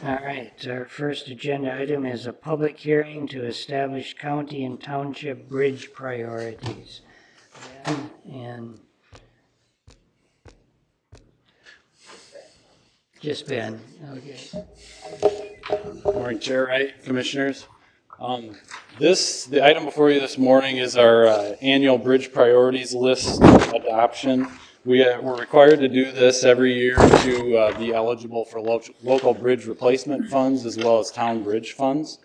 All right, our first agenda item is a public hearing to establish county and township bridge priorities. And just Ben, okay. Morning, Chair Wright, Commissioners. The item before you this morning is our annual bridge priorities list adoption. We're required to do this every year to be eligible for local bridge replacement funds as well as town bridge funds.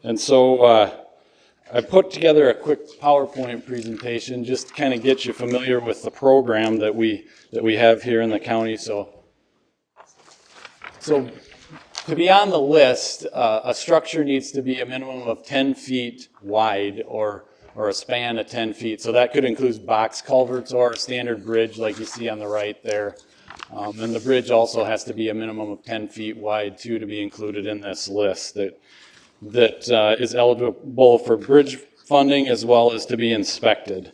And so I put together a quick PowerPoint presentation just to kind of get you familiar with the program that we have here in the county. So to be on the list, a structure needs to be a minimum of 10 feet wide or a span of 10 feet. So that could include box culverts or a standard bridge like you see on the right there. And the bridge also has to be a minimum of 10 feet wide too to be included in this list that is eligible for bridge funding as well as to be inspected.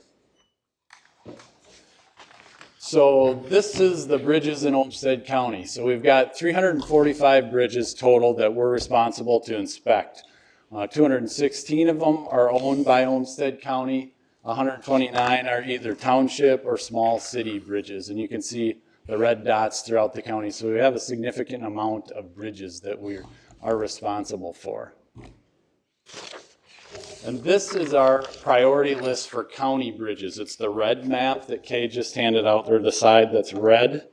So this is the bridges in Olmsted County. So we've got 345 bridges total that we're responsible to inspect. 216 of them are owned by Olmsted County. 129 are either township or small city bridges. And you can see the red dots throughout the county. So we have a significant amount of bridges that we are responsible for. And this is our priority list for county bridges. It's the red map that Kay just handed out there, the side that's red.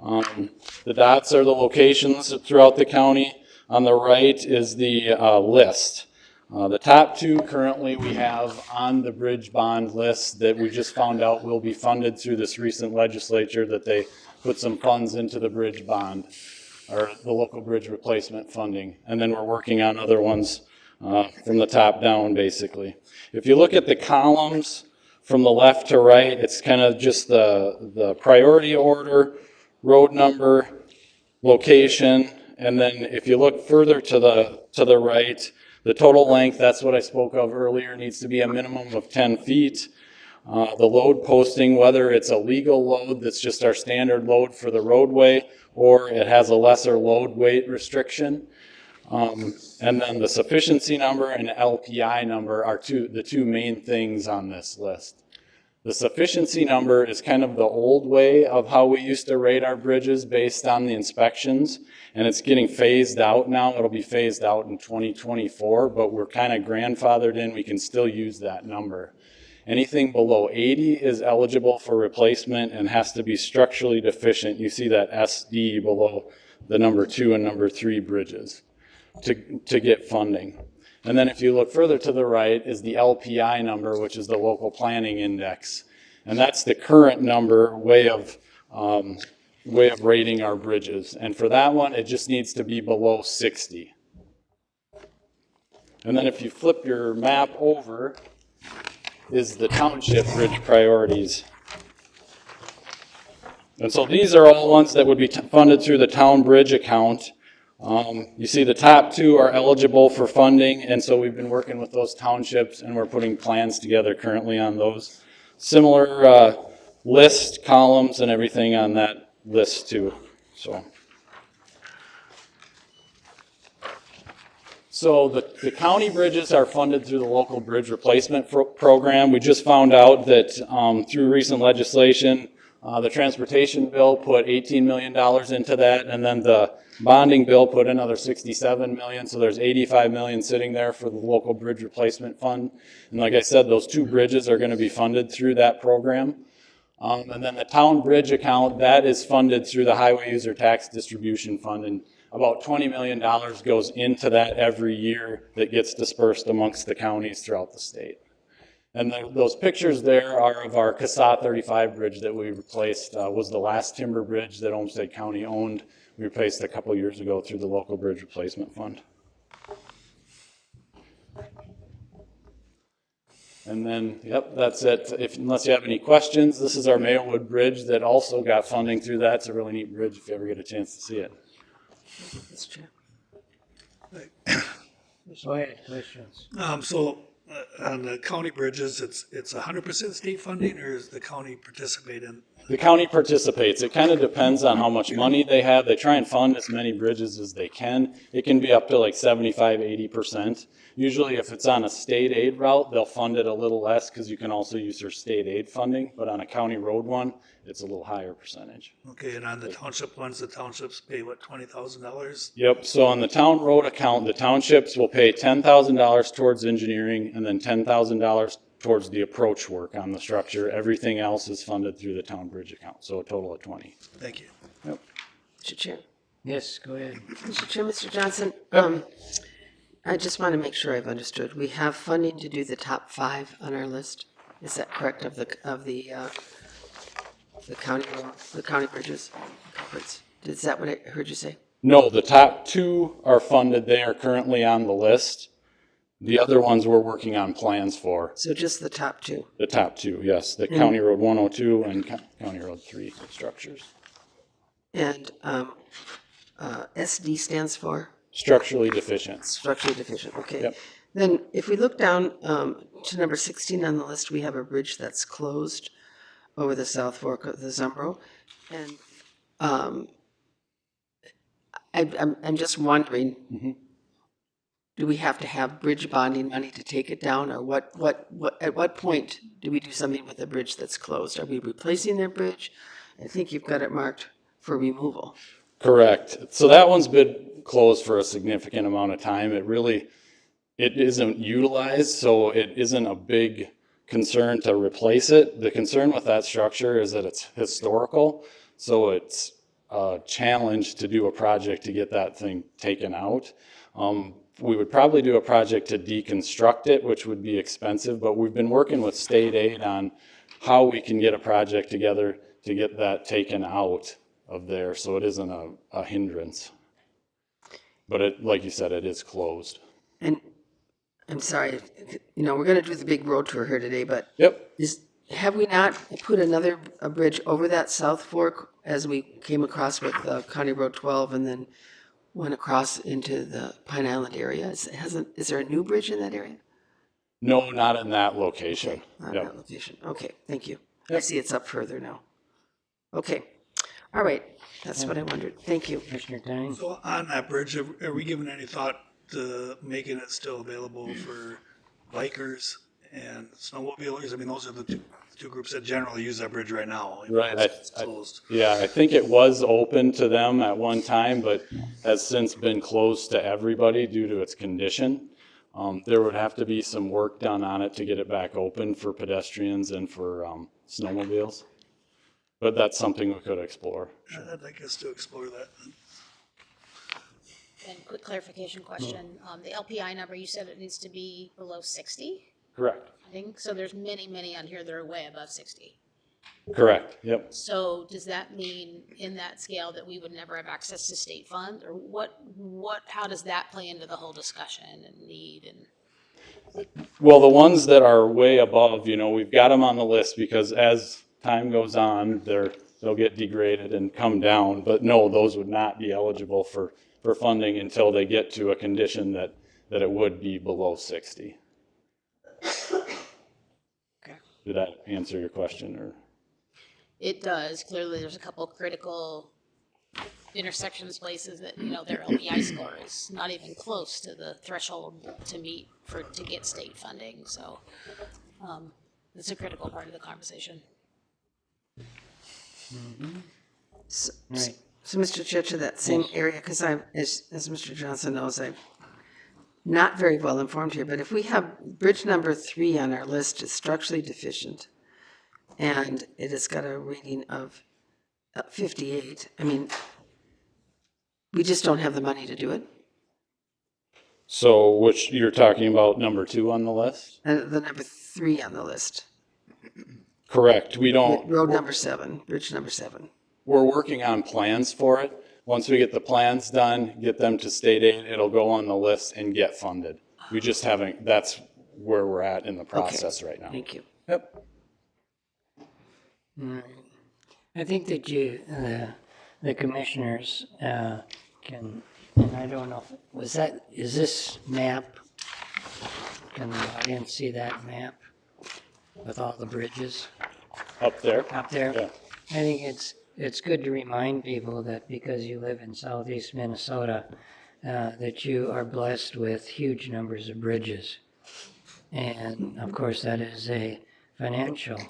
The dots are the locations throughout the county. On the right is the list. The top two currently we have on the bridge bond list that we just found out will be funded through this recent legislature, that they put some funds into the bridge bond, or the local bridge replacement funding. And then we're working on other ones from the top down, basically. If you look at the columns from the left to right, it's kind of just the priority order, road number, location, and then if you look further to the right, the total length, that's what I spoke of earlier, needs to be a minimum of 10 feet. The load posting, whether it's a legal load that's just our standard load for the roadway, or it has a lesser load weight restriction. And then the sufficiency number and LPI number are the two main things on this list. The sufficiency number is kind of the old way of how we used to rate our bridges based on the inspections, and it's getting phased out now. It'll be phased out in 2024, but we're kind of grandfathered in. We can still use that number. Anything below 80 is eligible for replacement and has to be structurally deficient. You see that SD below the number 2 and number 3 bridges to get funding. And then if you look further to the right is the LPI number, which is the local planning index. And that's the current number way of rating our bridges. And for that one, it just needs to be below 60. And then if you flip your map over, is the township bridge priorities. And so these are all ones that would be funded through the town bridge account. You see the top two are eligible for funding, and so we've been working with those townships and we're putting plans together currently on those. Similar list, columns, and everything on that list too. So the county bridges are funded through the local bridge replacement program. We just found out that through recent legislation, the transportation bill put $18 million into that, and then the bonding bill put another $67 million, so there's $85 million sitting there for the local bridge replacement fund. And like I said, those two bridges are going to be funded through that program. And then the town bridge account, that is funded through the highway user tax distribution fund, and about $20 million goes into that every year that gets dispersed amongst the counties throughout the state. And those pictures there are of our CASA 35 bridge that we replaced, was the last timber bridge that Olmsted County owned. We replaced a couple years ago through the local bridge replacement fund. And then, yep, that's it. Unless you have any questions, this is our Mayowood Bridge that also got funding through that. It's a really neat bridge if you ever get a chance to see it. Let's check. Go ahead, questions. On the county bridges, it's 100% state funding, or does the county participate in The county participates. It kind of depends on how much money they have. They try and fund as many bridges as they can. It can be up to like 75, 80%. Usually if it's on a state aid route, they'll fund it a little less because you can also use their state aid funding. But on a county road one, it's a little higher percentage. Okay, and on the township ones, the townships pay what, $20,000? Yep, so on the town road account, the townships will pay $10,000 towards engineering and then $10,000 towards the approach work on the structure. Everything else is funded through the town bridge account, so a total of 20. Thank you. Yep. Mr. Chair. Yes, go ahead. Mr. Chair, Mr. Johnson, I just want to make sure I've understood. We have funding to do the top 5 on our list. Is that correct, of the county bridges? Is that what I heard you say? No, the top 2 are funded. They are currently on the list. The other ones we're working on plans for. So just the top 2? The top 2, yes. The County Road 102 and County Road 3 structures. And SD stands for? Structurally deficient. Structurally deficient, okay. Yep. Then if we look down to number 16 on the list, we have a bridge that's closed over the South Fork of the Zumbro. And I'm just wondering, do we have to have bridge bonding money to take it down, or at what point do we do something with a bridge that's closed? Are we replacing their bridge? I think you've got it marked for removal. Correct. So that one's been closed for a significant amount of time. It isn't utilized, so it isn't a big concern to replace it. The concern with that structure is that it's historical, so it's a challenge to do a project to get that thing taken out. We would probably do a project to deconstruct it, which would be expensive, but we've been working with state aid on how we can get a project together to get that taken out of there so it isn't a hindrance. But like you said, it is closed. And I'm sorry, we're going to do the big road tour here today, but Yep. have we not put a bridge over that South Fork as we came across with County Road 12 and then went across into the Pine Island area? Is there a new bridge in that area? No, not in that location. Okay, not Yep. that location. Okay, thank you. I Yep. see it's up further now. Okay, all right, that's what I wondered. Thank you. Commissioner Tang? So on that bridge, are we giving any thought to making it still available for bikers and snowmobilers? I mean, those are the two groups that generally use that bridge right now. Right. It's closed. Yeah, I think it was open to them at one time, but has since been closed to everybody due to its condition. There would have to be some work done on it to get it back open for pedestrians and for snowmobiles. But that's something we could explore. I'd like us to explore that. And quick clarification question, the LPI number, you said it needs to be below 60, Correct. I think, so there's many on here that are way above 60. Correct. Yep. So does that mean in that scale that we would never have access to state funds, or how does that play into the whole discussion and need and? Well, the ones that are way above, we've got them on the list because as time goes on, they'll get degraded and come down. But no, those would not be eligible for funding until they get to a condition that it would be below 60. Okay. Did that answer your question? Or? It does. Clearly, there's a couple critical intersections, places that, their LPI score is not even close to the threshold to meet to get state funding. So it's a critical part of the conversation. So, Right. so Mr. Chair, to that same area, because as Mr. Johnson knows, I'm not very well informed here, but if we have bridge number 3 on our list is structurally deficient, and it has got a rating of 58, I mean, we just don't have the money to do it. So, which you're talking about number 2 on the list? The number 3 on the list. Correct. We don't. Road number 7, bridge number 7. We're working on plans for it. Once we get the plans done, get them to state aid, it'll go on the list and get funded. We just haven't, that's where we're at in the process right now. Thank you. Yep. I think that the commissioners can, and I don't know, is this map, can the audience see that map with all the bridges Up there? up there? Yeah. I think it's good to remind people that because you live in southeast Minnesota, that you are blessed with huge numbers of bridges. And of course, that is a financial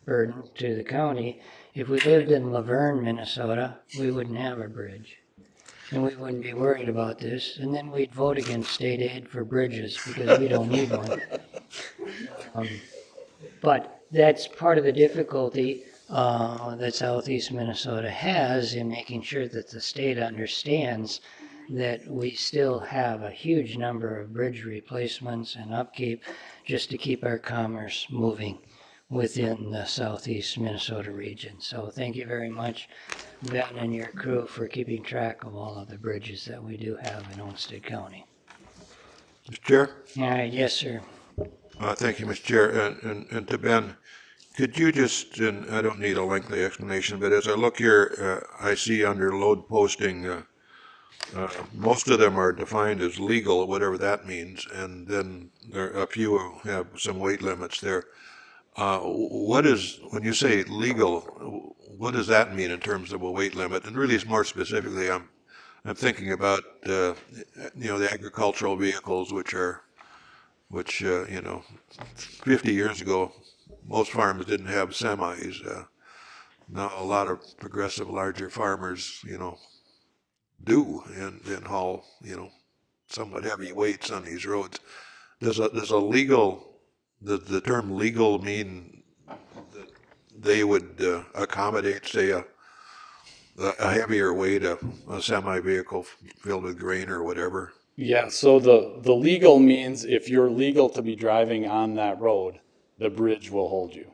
burden to the county. If we lived in Laverne, Minnesota, we wouldn't have a bridge. And we wouldn't be worried about this. And then we'd vote against state aid for bridges because we don't need one. But that's part of the difficulty that southeast Minnesota has in making sure that the state understands that we still have a huge number of bridge replacements and upkeep just to keep our commerce moving within the southeast Minnesota region. So thank you very much, Ben and your crew, for keeping track of all of the bridges that we do have in Olmsted County. Mr. Chair? All right, yes, sir. Thank you, Mr. Chair. And to Ben, could you just, and I don't need a lengthy explanation, but as I look here, I see under load posting, most of them are defined as legal, whatever that means, and then a few have some weight limits there. What is, when you say legal, what does that mean in terms of a weight limit? And really, more specifically, I'm thinking about the agricultural vehicles, which 50 years ago, most farms didn't have semis. Now a lot of progressive larger farmers, do and haul, somewhat heavy weights on these roads. Does the term legal mean that they would accommodate, say, a heavier weight, a semi vehicle filled with grain or whatever? Yeah, so the legal means if you're legal to be driving on that road, the bridge will hold you,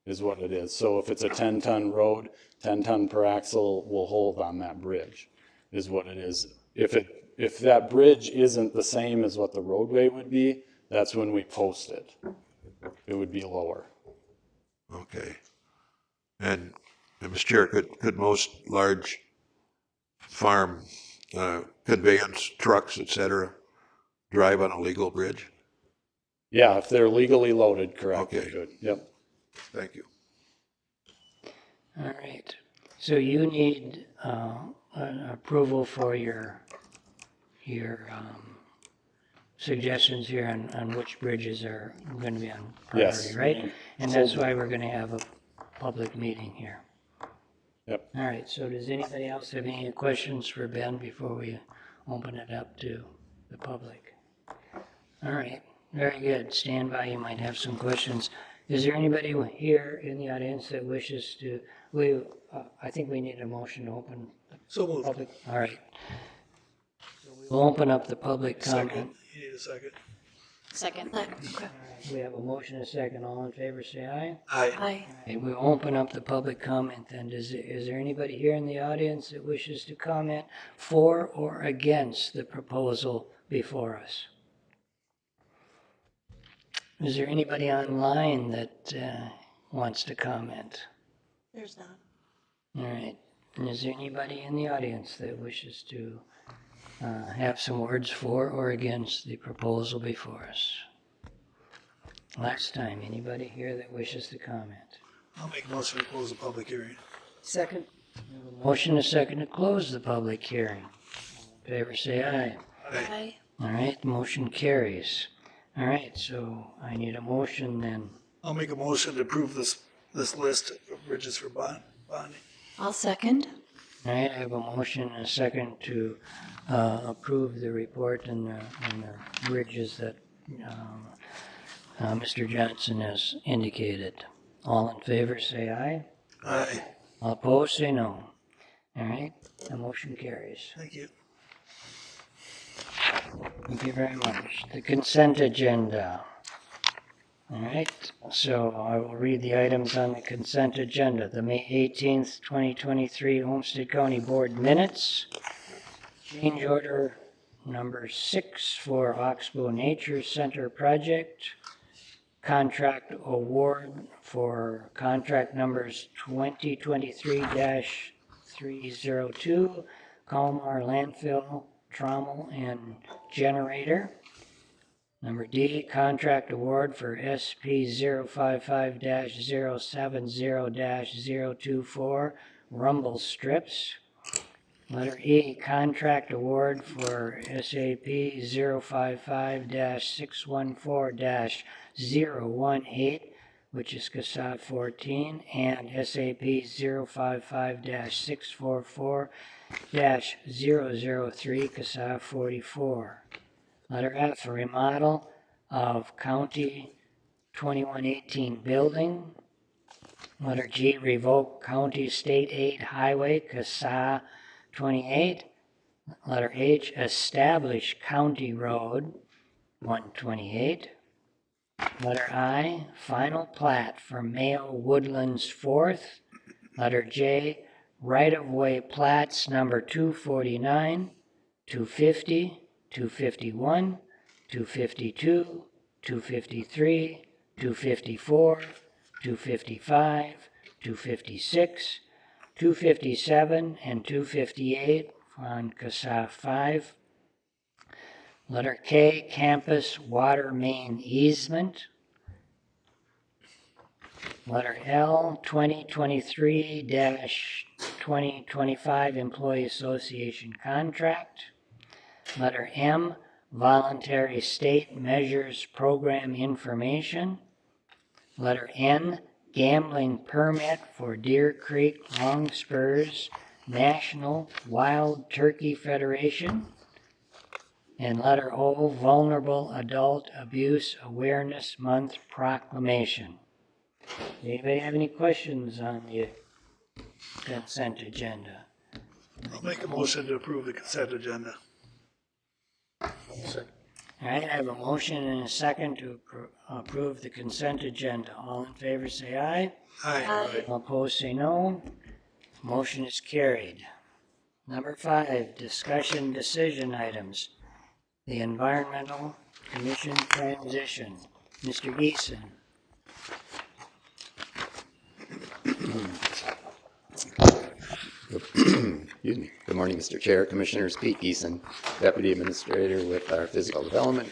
is what it is. So if it's a 10-ton road, 10 ton per axle will hold on that bridge, is what it is. If that bridge isn't the same as what the roadway would be, that's when we post it. It would be lower. Okay. And Mr. Chair, could most large farm conveyance trucks, et cetera, drive on a legal bridge? Yeah, if they're legally loaded, correct, they Okay. could. Yep. Thank you. All right. So you need an approval for your suggestions here on which bridges are going to be on priority, Yes. right? And that's why we're going to have a public meeting here. Yep. All right. So does anybody else have any questions for Ben before we open it up to the public? All right. Very good. Stand by. You might have some questions. Is there anybody here in the audience that wishes to? I think we need a motion to open So the moved. public. All right. So we'll open up the public comment. Second, you need a second. Second. We have a motion and a second. All in favor, say aye. Aye. Okay, we'll open up the public comment then. Is there anybody here in the audience that wishes to comment for or against the proposal before us? Is there anybody online that wants to comment? There's not. All right. And is there anybody in the audience that wishes to have some words for or against the proposal before us? Last time, anybody here that wishes to comment? I'll make a motion to close the public hearing. Second. Motion and a second to close the public hearing. All in favor, say aye. Aye. All right, motion carries. All right, so I need a motion then. I'll make a motion to approve this list of bridges for bonding. I'll second. All right, I have a motion and a second to approve the report and the bridges that Mr. Johnson has indicated. All in favor, say aye. Aye. All opposed, say no. All right, the motion carries. Thank you. Thank you very much. The consent agenda. All right, so I will read the items on the consent agenda. The May 18th, 2023 Olmsted County Board minutes. Change order number 6 for Oxbow Nature Center project. Contract award for contract numbers Number D, contract award for SP 055-070-024 rumble strips. Letter E, contract award for SAP 055-614-018, which is CASA 14, and SAP 055-644-003, CASA 44. Letter F, a remodel of County 2118 building. Letter G, revoke County State 8 Highway, CASA 28. Letter H, establish County Road 128. Letter I, final plat for Mayo Woodlands 4th. Letter J, right-of-way plats number 249, 250, 251, 252, 253, 254, 255, 256, 257, and 258 on CASA 5. Letter K, campus water main easement. Letter L, 2023-2025 Employee Association contract. Letter M, voluntary state measures program information. Letter N, gambling permit for Deer Creek Long Spurs National Wild Turkey Federation. And letter O, vulnerable adult abuse awareness month proclamation. Anybody have any questions on the consent agenda? I'll make a motion to approve the consent agenda. All right, I have a motion and a second to approve the consent agenda. All in favor say aye. Aye. All opposed say no. Motion is carried. Number 5, discussion decision items. The Environmental Commission transition. Mr. Geeson. Excuse me. Good morning, Mr. Chair, Commissioners. Pete Geeson, Deputy Administrator with our Physical Development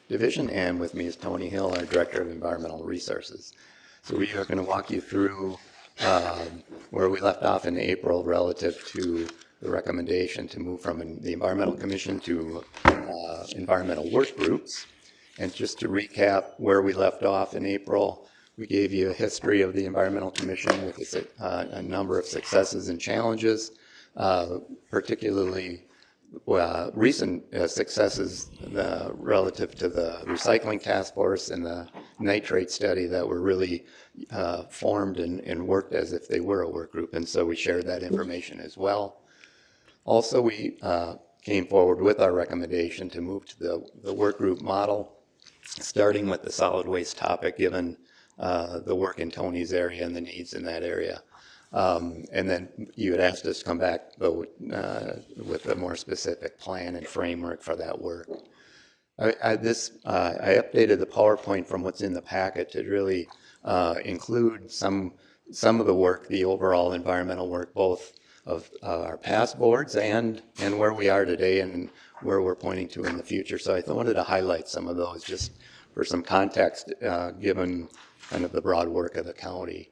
Division, and with me is Tony Hill, our Director of Environmental Resources. So we are going to walk you through where we left off in April relative to the recommendation to move from the Environmental Commission to environmental work groups. And just to recap where we left off in April, we gave you a history of the Environmental Commission with a number of successes and challenges, particularly recent successes relative to the recycling task force and the nitrate study that were really formed and worked as if they were a work group. And so we shared that information as well. Also, we came forward with our recommendation to move to the work group model, starting with the solid waste topic, given the work in Tony's area and the needs in that area. And then you had asked us to come back with a more specific plan and framework for that work. I updated the PowerPoint from what's in the packet to really include some of the work, the overall environmental work, both of our past boards and where we are today and where we're pointing to in the future. So I wanted to highlight some of those just for some context, given kind of the broad work of the county.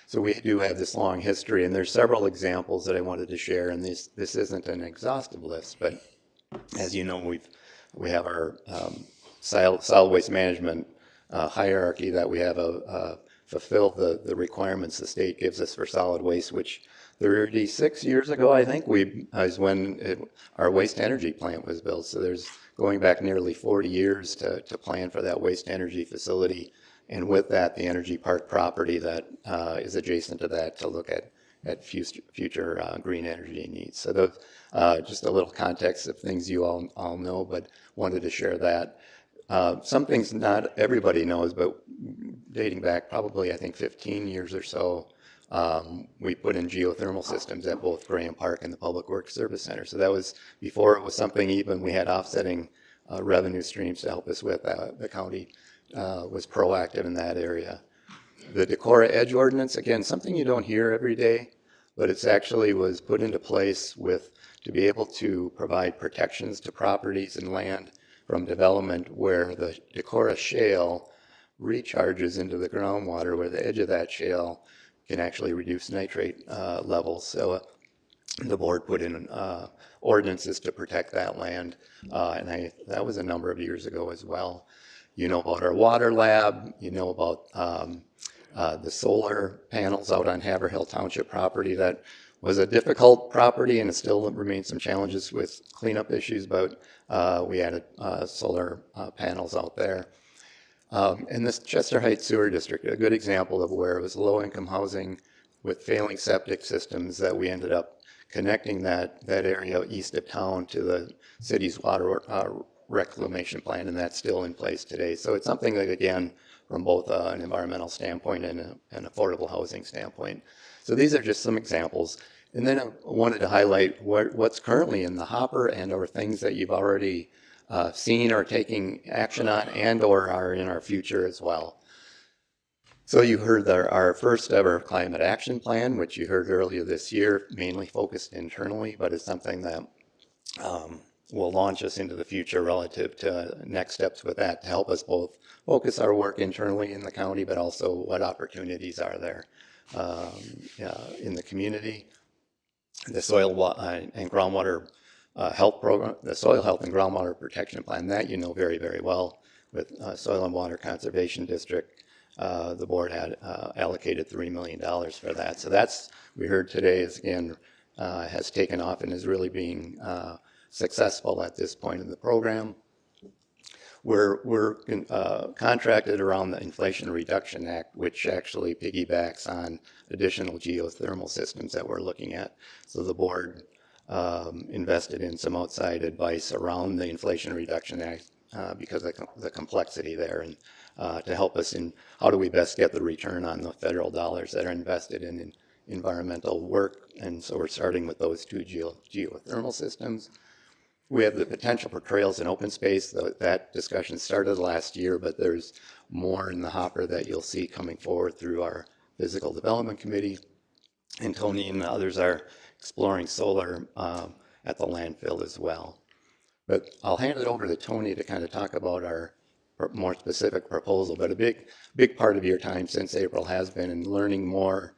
So we do have this long history, and there's several examples that I wanted to share, and this isn't an exhaustive list, but as you know, we have our solid waste management hierarchy that we have fulfill the requirements the state gives us for solid waste, which 36 years ago, I think, is when our waste energy plant was built. So there's going back nearly 40 years to plan for that waste energy facility. And with that, the energy park property that is adjacent to that to look at future green energy needs. So those, just a little context of things you all know, but wanted to share that. Some things not everybody knows, but dating back probably, I think, 15 years or so, we put in geothermal systems at both Graham Park and the Public Works Service Center. So that was before it was something even we had offsetting revenue streams to help us with. The county was proactive in that area. The Decorah Edge Ordinance, again, something you don't hear every day, but it's actually was put into place to be able to provide protections to properties and land from development where the Decorah Shale recharges into the groundwater, where the edge of that shale can actually reduce nitrate levels. So the board put in ordinances to protect that land, and that was a number of years ago as well. You know about our water lab, you know about the solar panels out on Haverhill Township property. That was a difficult property, and it still remains some challenges with cleanup issues, but we added solar panels out there. And this Chester Heights Sewer District, a good example of where it was low-income housing with failing septic systems that we ended up connecting that area east of town to the city's water reclamation plan, and that's still in place today. So it's something that, again, from both an environmental standpoint and an affordable housing standpoint. So these are just some examples. And then I wanted to highlight what's currently in the hopper and or things that you've already seen or taking action on and or are in our future as well. So you heard our first ever climate action plan, which you heard earlier this year, mainly focused internally, but it's something that will launch us into the future relative to next steps with that to help us both focus our work internally in the county, but also what opportunities are there in the community. The soil and groundwater health program, the soil health and groundwater protection plan, that you know very, very well with Soil and Water Conservation District. The board had allocated $3 million for that. So that's, we heard today, is again, has taken off and is really being successful at this point in the program. We're contracted around the Inflation Reduction Act, which actually piggybacks on additional geothermal systems that we're looking at. So the board invested in some outside advice around the Inflation Reduction Act because of the complexity there, and to help us in how do we best get the return on the federal dollars that are invested in environmental work. And so we're starting with those two geothermal systems. We have the potential for trails and open space. That discussion started last year, but there's more in the hopper that you'll see coming forward through our physical development committee. And Tony and others are exploring solar at the landfill as well. But I'll hand it over to Tony to kind of talk about our more specific proposal. But a big part of your time since April has been in learning more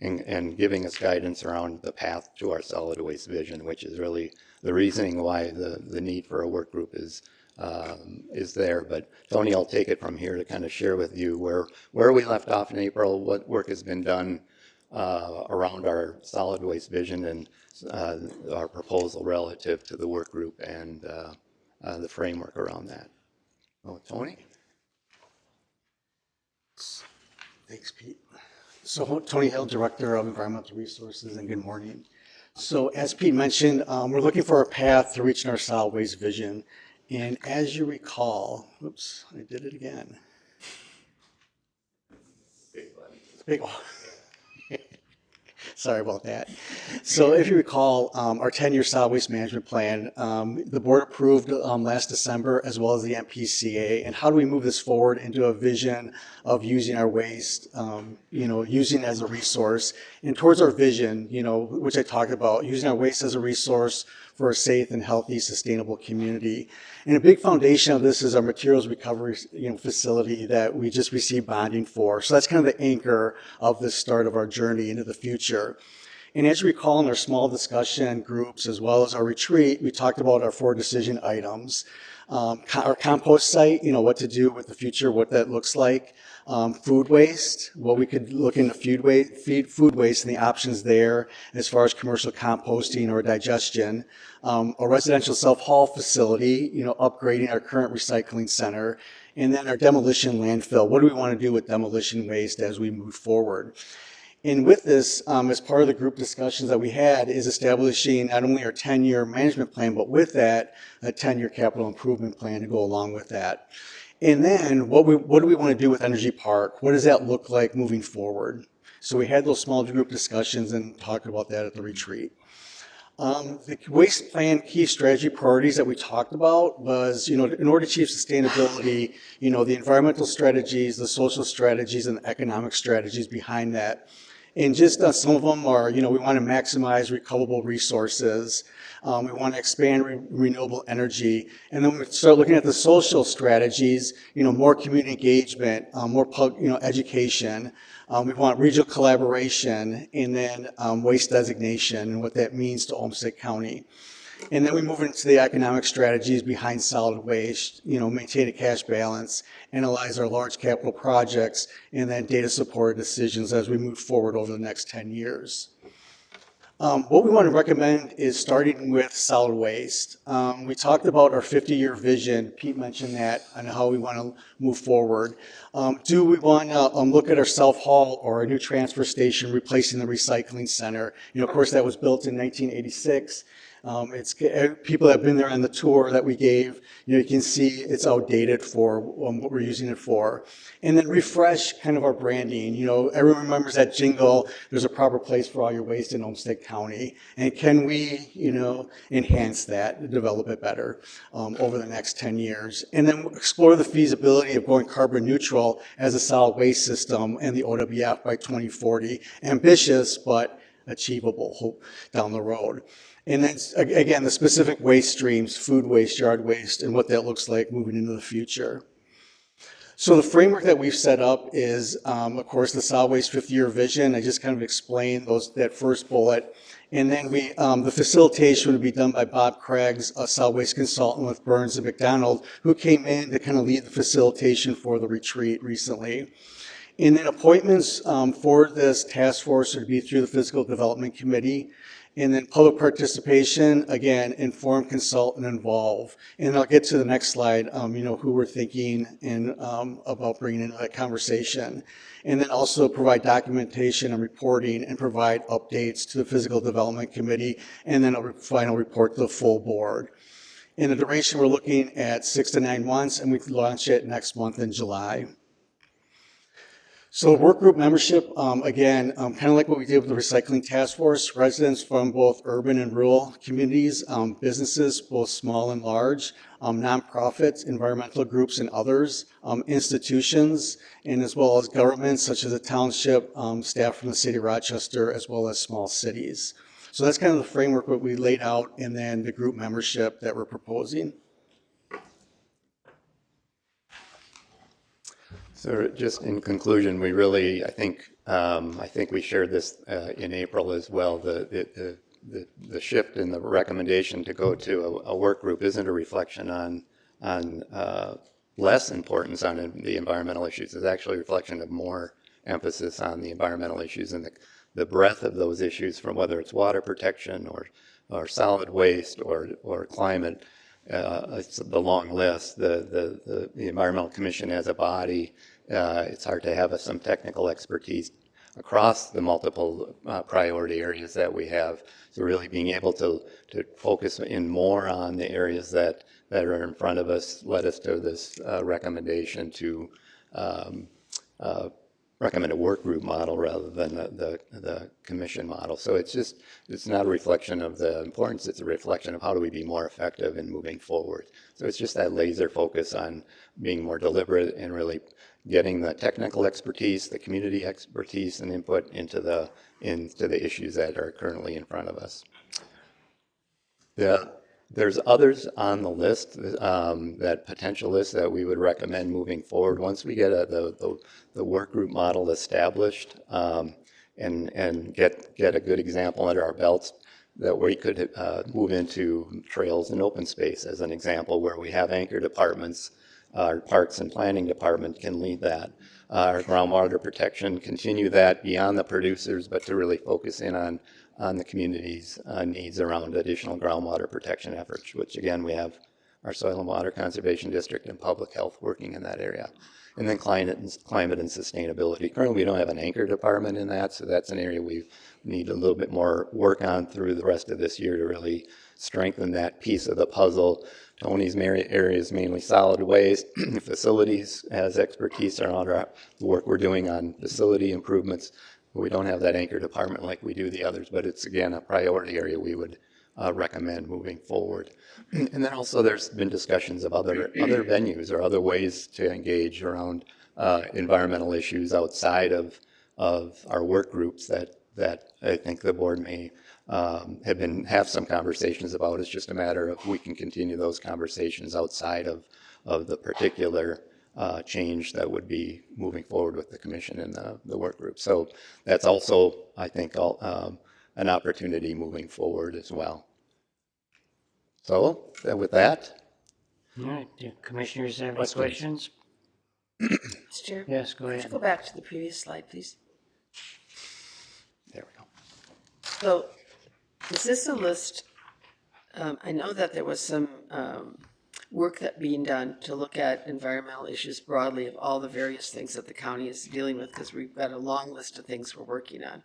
and giving us guidance around the path to our solid waste vision, which is really the reasoning why the need for a work group is there. But Tony, I'll take it from here to kind of share with you where we left off in April, what work has been done around our solid waste vision and our proposal relative to the work group and the framework around that. Oh, Tony? Thanks, Pete. So Tony Hill, Director of Environmental Resources, and good morning. So as Pete mentioned, we're looking for a path to reaching our solid waste vision. And as you recall, oops, I did it again. Big one. Sorry about that. So if you recall, our 10-year solid waste management plan, the board approved last December, as well as the MPCA. And how do we move this forward into a vision of using our waste, using it as a resource, and towards our vision, which I talked about, using our waste as a resource for a safe and healthy, sustainable community. And a big foundation of this is our materials recovery facility that we just received bonding for. So that's kind of the anchor of the start of our journey into the future. And as you recall in our small discussion groups, as well as our retreat, we talked about our 4 decision items. Our compost site, what to do with the future, what that looks like. Food waste, what we could look into food waste and the options there as far as commercial composting or digestion. A residential self-haul facility, upgrading our current recycling center. And then our demolition landfill. What do we want to do with demolition waste as we move forward? And with this, as part of the group discussions that we had, is establishing not only our 10-year management plan, but with that, a 10-year capital improvement plan to go along with that. And then what do we want to do with Energy Park? What does that look like moving forward? So we had those small group discussions and talked about that at the retreat. The waste plan key strategy priorities that we talked about was, in order to achieve sustainability, the environmental strategies, the social strategies, and the economic strategies behind that. And just some of them are, we want to maximize recoverable resources. We want to expand renewable energy. And then we start looking at the social strategies, more community engagement, more education. We want regional collaboration, and then waste designation and what that means to Olmsted County. And then we move into the economic strategies behind solid waste, maintain a cash balance, analyze our large capital projects, and then data supported decisions as we move forward over the next 10 years. What we want to recommend is starting with solid waste. We talked about our 50-year vision. Pete mentioned that and how we want to move forward. Do we want to look at our self-haul or a new transfer station replacing the recycling center? Of course, that was built in 1986. People that have been there on the tour that we gave, you can see it's outdated for what we're using it for. And then refresh kind of our branding. Everyone remembers that jingle, there's a proper place for all your waste in Olmsted County. And can we, enhance that, develop it better over the next 10 years? And then explore the feasibility of going carbon neutral as a solid waste system and the OWF by 2040. Ambitious, but achievable down the road. And then, again, the specific waste streams, food waste, yard waste, and what that looks like moving into the future. So the framework that we've set up is, of course, the solid waste 50-year vision. I just kind of explained that first bullet. And then the facilitation would be done by Bob Craigs, a solid waste consultant with Burns and McDonald, who came in to kind of lead the facilitation for the retreat recently. And then appointments for this task force would be through the Physical Development Committee. And then public participation, again, inform, consult, and involve. And I'll get to the next slide, who we're thinking and about bringing into that conversation. And then also provide documentation and reporting and provide updates to the Physical Development Committee, and then a final report to the full board. In the duration, we're looking at 6 to 9 months, and we can launch it next month in July. So work group membership, again, kind of like what we did with the recycling task force, residents from both urban and rural communities, businesses, both small and large, nonprofits, environmental groups and others, institutions, and as well as governments such as the township, staff from the city of Rochester, as well as small cities. So that's kind of the framework that we laid out, and then the group membership that we're proposing. So just in conclusion, we really, I think we shared this in April as well. The shift in the recommendation to go to a work group isn't a reflection on less importance on the environmental issues. It's actually a reflection of more emphasis on the environmental issues and the breadth of those issues, from whether it's water protection or solid waste or climate. It's the long list. The Environmental Commission as a body, it's hard to have some technical expertise across the multiple priority areas that we have. So really being able to focus in more on the areas that are in front of us led us to this recommendation to recommend a work group model rather than the commission model. So it's not a reflection of the importance, it's a reflection of how do we be more effective in moving forward. So it's just that laser focus on being more deliberate and really getting the technical expertise, the community expertise and input into the issues that are currently in front of us. There's others on the list, that potential list that we would recommend moving forward. Once we get the work group model established and get a good example under our belts, that we could move into trails and open space as an example, where we have anchor departments. Our Parks and Planning Department can lead that. Our groundwater protection, continue that beyond the producers, but to really focus in on the community's needs around additional groundwater protection efforts, which again, we have our Soil and Water Conservation District and Public Health working in that area. And then climate and sustainability. Currently, we don't have an anchor department in that, so that's an area we need a little bit more work on through the rest of this year to really strengthen that piece of the puzzle. Tony's area is mainly solid waste. Facilities has expertise around the work we're doing on facility improvements. We don't have that anchor department like we do the others, but it's, again, a priority area we would recommend moving forward. And then also there's been discussions of other venues or other ways to engage around environmental issues outside of of our work groups that I think the board may have some conversations about. It's just a matter of we can continue those conversations outside of the particular change that would be moving forward with the commission and the work group. So that's also, I think, an opportunity moving forward as well. So with that, All right, do commissioners have any questions? Mr. Chair? Yes, go Could you ahead. go back to the previous slide, please? there we go. So is this a list? I know that there was some work that being done to look at environmental issues broadly of all the various things that the county is dealing with, because we've got a long list of things we're working on.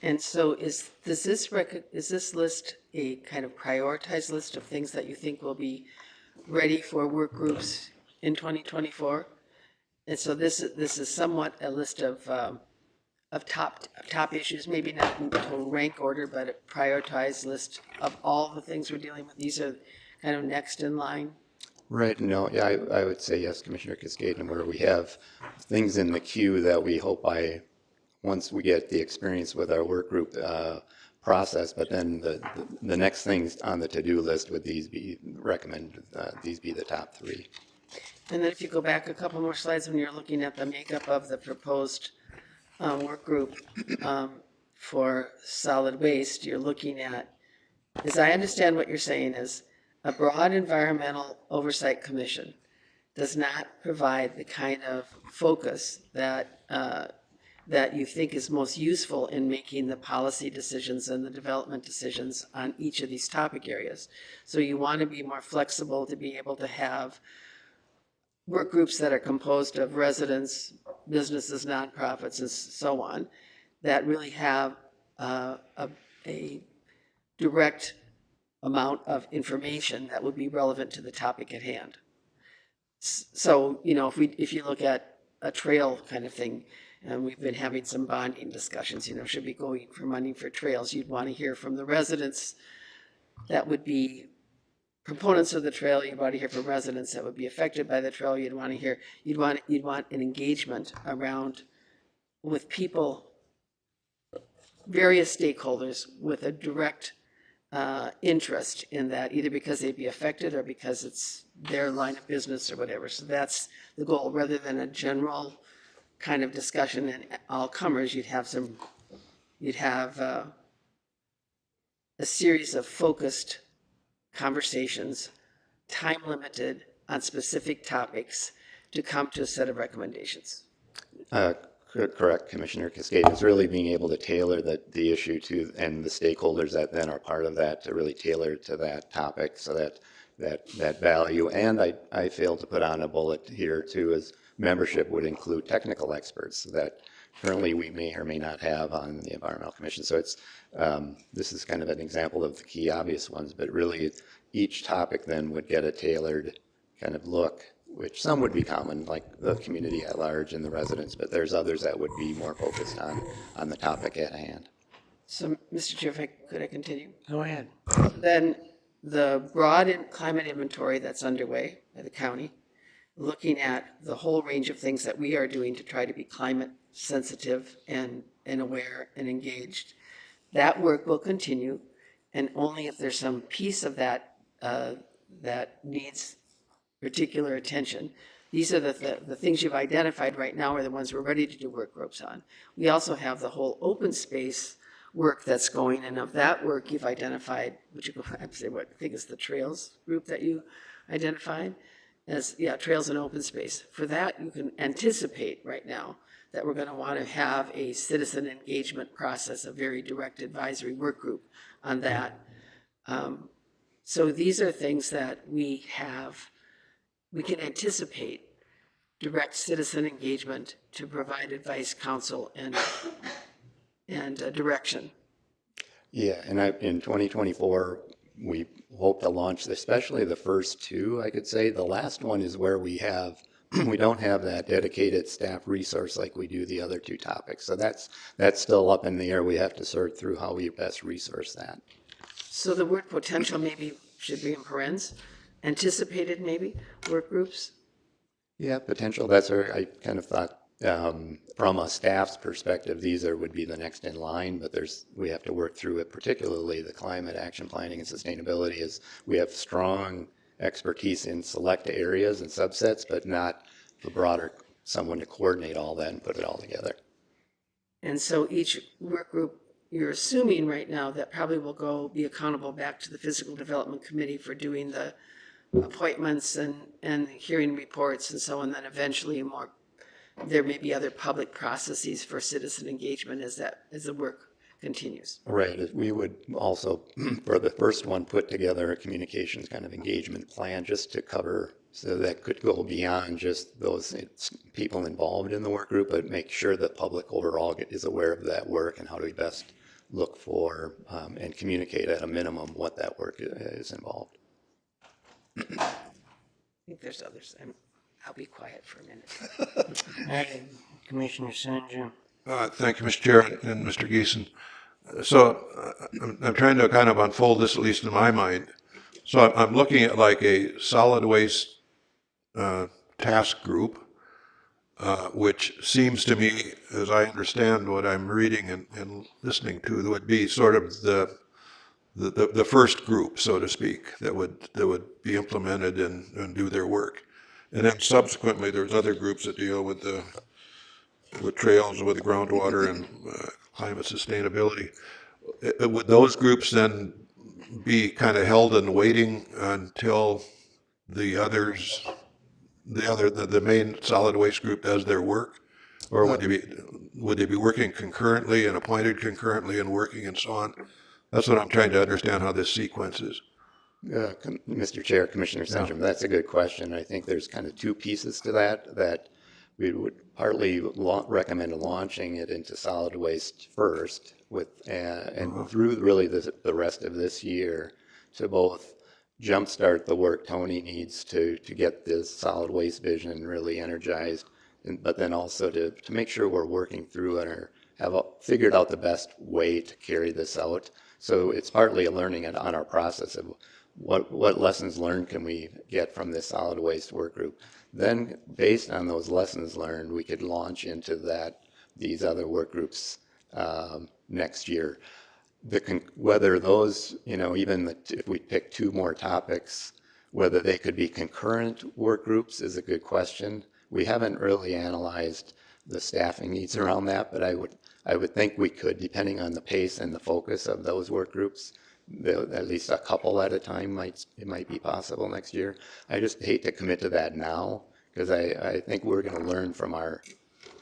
And so is this list a kind of prioritized list of things that you think will be ready for work groups in 2024? And so this is somewhat a list of top issues, maybe not in total rank order, but a prioritized list of all the things we're dealing with. These are kind of next in line. Right, no, yeah, I would say yes, Commissioner Cascade, where we have things in the queue that we hope once we get the experience with our work group process, but then the next things on the to-do list would these be the top three. And then if you go back a couple more slides, when you're looking at the makeup of the proposed work group for solid waste, you're looking at, as I understand what you're saying, is a broad environmental oversight commission does not provide the kind of focus that that you think is most useful in making the policy decisions and the development decisions on each of these topic areas. So you want to be more flexible to be able to have work groups that are composed of residents, businesses, nonprofits, and so on, that really have a direct amount of information that would be relevant to the topic at hand. So, you know, if you look at a trail kind of thing, and we've been having some bonding discussions, you know, should be going for money for trails, you'd want to hear from the residents that would be proponents of the trail. You'd want to hear from residents that would be affected by the trail. You'd want an engagement around with people, various stakeholders with a direct interest in that, either because they'd be affected or because it's their line of business or whatever. So that's the goal, rather than a general kind of discussion and all comers. You'd have a series of focused conversations, time limited on specific topics, to come to a set of recommendations. Correct, Commissioner Cascade. It's really being able to tailor the issue to, and the stakeholders that then are part of that, to really tailor to that topic, so that value. And I failed to put on a bullet here too, is membership would include technical experts that currently we may or may not have on the Environmental Commission. So it's this is kind of an example of the key obvious ones, but really each topic then would get a tailored kind of look, which some would be common, like the community at large and the residents, but there's others that would be more focused on the topic at hand. So, Mr. Chair, could I continue? Go ahead. Then the broad climate inventory that's underway by the county, looking at the whole range of things that we are doing to try to be climate sensitive and aware and engaged, that work will continue, and only if there's some piece of that that needs particular attention. These are the things you've identified right now are the ones we're ready to do work groups on. We also have the whole open space work that's going, and of that work you've identified, would you go, I think it's the trails group that you identified as, trails and open space. For that, you can anticipate right now that we're going to want to have a citizen engagement process, a very direct advisory work group on that. So these are things that we can anticipate direct citizen engagement to provide advice, counsel, and direction. Yeah, and in 2024, we hope to launch, especially the first two, I could say. The last one is where we don't have that dedicated staff resource like we do the other two topics. So that's still up in the air. We have to sort through how we best resource that. So the word potential maybe should be in parens, anticipated maybe, work groups? Yeah, potential, that's where I kind of thought from a staff's perspective, these would be the next in line, but we have to work through it, particularly the climate action planning and sustainability is we have strong expertise in select areas and subsets, but not the broader, someone to coordinate all that and put it all together. And so each work group, you're assuming right now that probably will be accountable back to the Physical Development Committee for doing the appointments and hearing reports and so on, then eventually there may be other public processes for citizen engagement as the work continues. Right. We would also, for the first one, put together a communications kind of engagement plan just to cover, so that could go beyond just those people involved in the work group, but make sure the public overall is aware of that work and how do we best look for and communicate at a minimum what that work is involved. I think there's others. I'll be quiet for a minute. All right, Commissioner Sanju. Thank you, Mr. Chair and Mr. Geeson. So I'm trying to kind of unfold this, at least in my mind. So I'm looking at like a solid waste task group, which seems to me, as I understand what I'm reading and listening to, would be sort of the first group, so to speak, that would be implemented and do their work. And then subsequently, there's other groups that deal with trails, with the groundwater and climate sustainability. Would those groups then be kind of held in waiting until the main solid waste group does their work? Or would they be working concurrently and appointed concurrently and working and so on? That's what I'm trying to understand how this sequence is. Mr. Chair, Commissioner Sentrum, that's a good question. I think there's kind of two pieces to that we would partly recommend launching it into solid waste first and through really the rest of this year to both jumpstart the work Tony needs to get this solid waste vision really energized, but then also to make sure we're working through it or have figured out the best way to carry this out. So it's partly a learning on our process of what lessons learned can we get from this solid waste work group. Then based on those lessons learned, we could launch into these other work groups next year. Whether those, even if we pick two more topics, whether they could be concurrent work groups is a good question. We haven't really analyzed the staffing needs around that, but I would think we could, depending on the pace and the focus of those work groups. At least a couple at a time it might be possible next year. I just hate to commit to that now because I think we're going to learn from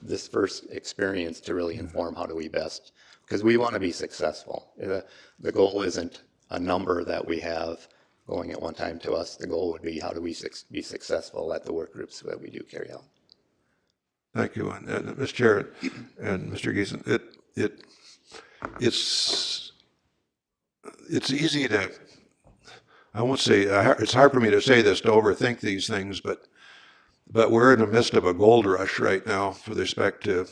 this first experience to really inform how do we best, because we want to be successful. The goal isn't a number that we have going at one time to us. The goal would be how do we be successful at the work groups that we do carry out. Thank you, and Mr. Chair and Mr. Geeson. It's easy to, I won't say, it's hard for me to say this, to overthink these things, but we're in the midst of a gold rush right now with respect to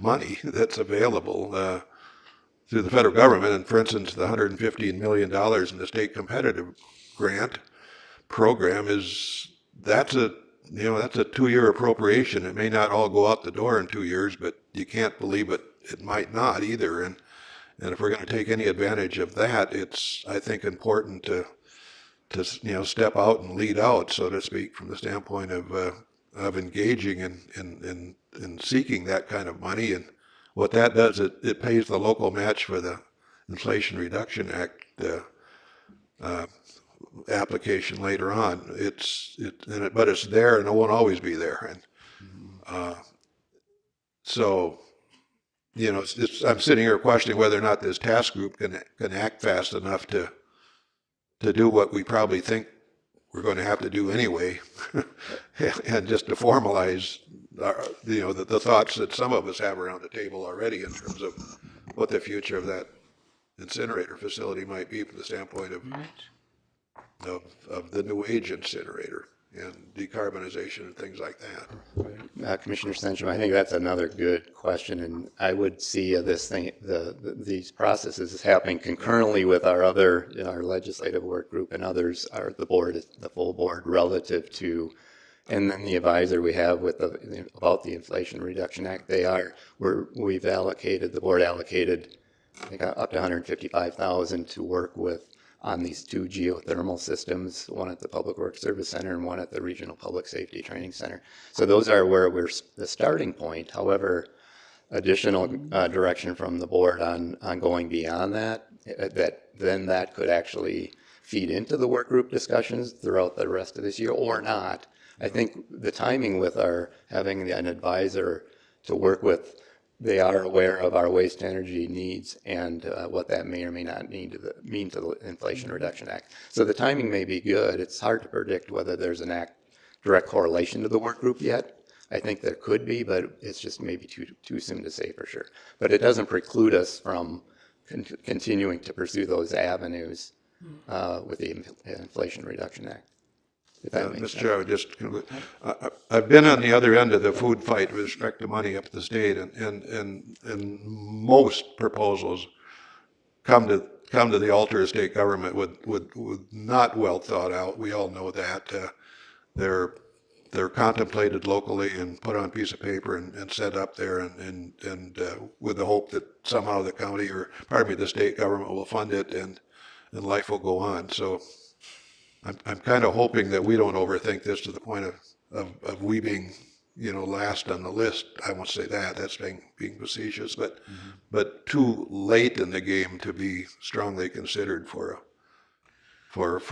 money that's available through the federal government. And for instance, the $115 million in the state competitive grant program that's a 2-year appropriation. It may not all go out the door in 2 years, but you can't believe it might not either. And if we're going to take any advantage of that, it's, I think, important to step out and lead out, so to speak, from the standpoint of engaging in seeking that kind of money. And what that does, it pays the local match for the Inflation Reduction Act application later on. But it's there, and it won't always be there. And so. I'm sitting here questioning whether or not this task group can act fast enough to do what we probably think we're going to have to do anyway, and just to formalize the thoughts that some of us have around the table already in terms of what the future of that incinerator facility might be from the standpoint of the new age incinerator and decarbonization and things like that. Commissioner Senchum, I think that's another good question, and I would see these processes as happening concurrently with our legislative work group and others, the full board, relative to And then the advisor we have with about the Inflation Reduction Act, we've allocated, the board allocated, I think, up to 155,000 to work with on these 2 geothermal systems, one at the Public Works Service Center and one at the Regional Public Safety Training Center. So those are where we're the starting point. However, additional direction from the board on going beyond that, that could actually feed into the work group discussions throughout the rest of this year or not. I think the timing with our having an advisor to work with, they are aware of our waste energy needs and what that may or may not mean to the Inflation Reduction Act. So the timing may be good. It's hard to predict whether there's an direct correlation to the work group yet. I think there could be, but it's just maybe too soon to say for sure. But it doesn't preclude us from continuing to pursue those avenues with the Inflation Reduction Act. If that makes Mr. Chair, I've been on the other end of the food fight with respect to money up at the state, and most proposals come to the altar of state government with not well thought out. We all know that. They're contemplated locally and put on a piece of paper and set up there and with the hope that somehow the county or, pardon me, the state government will fund it and life will go on. So I'm kind of hoping that we don't overthink this to the point of we being, last on the list. I won't say that, that's being facetious, but too late in the game to be strongly considered for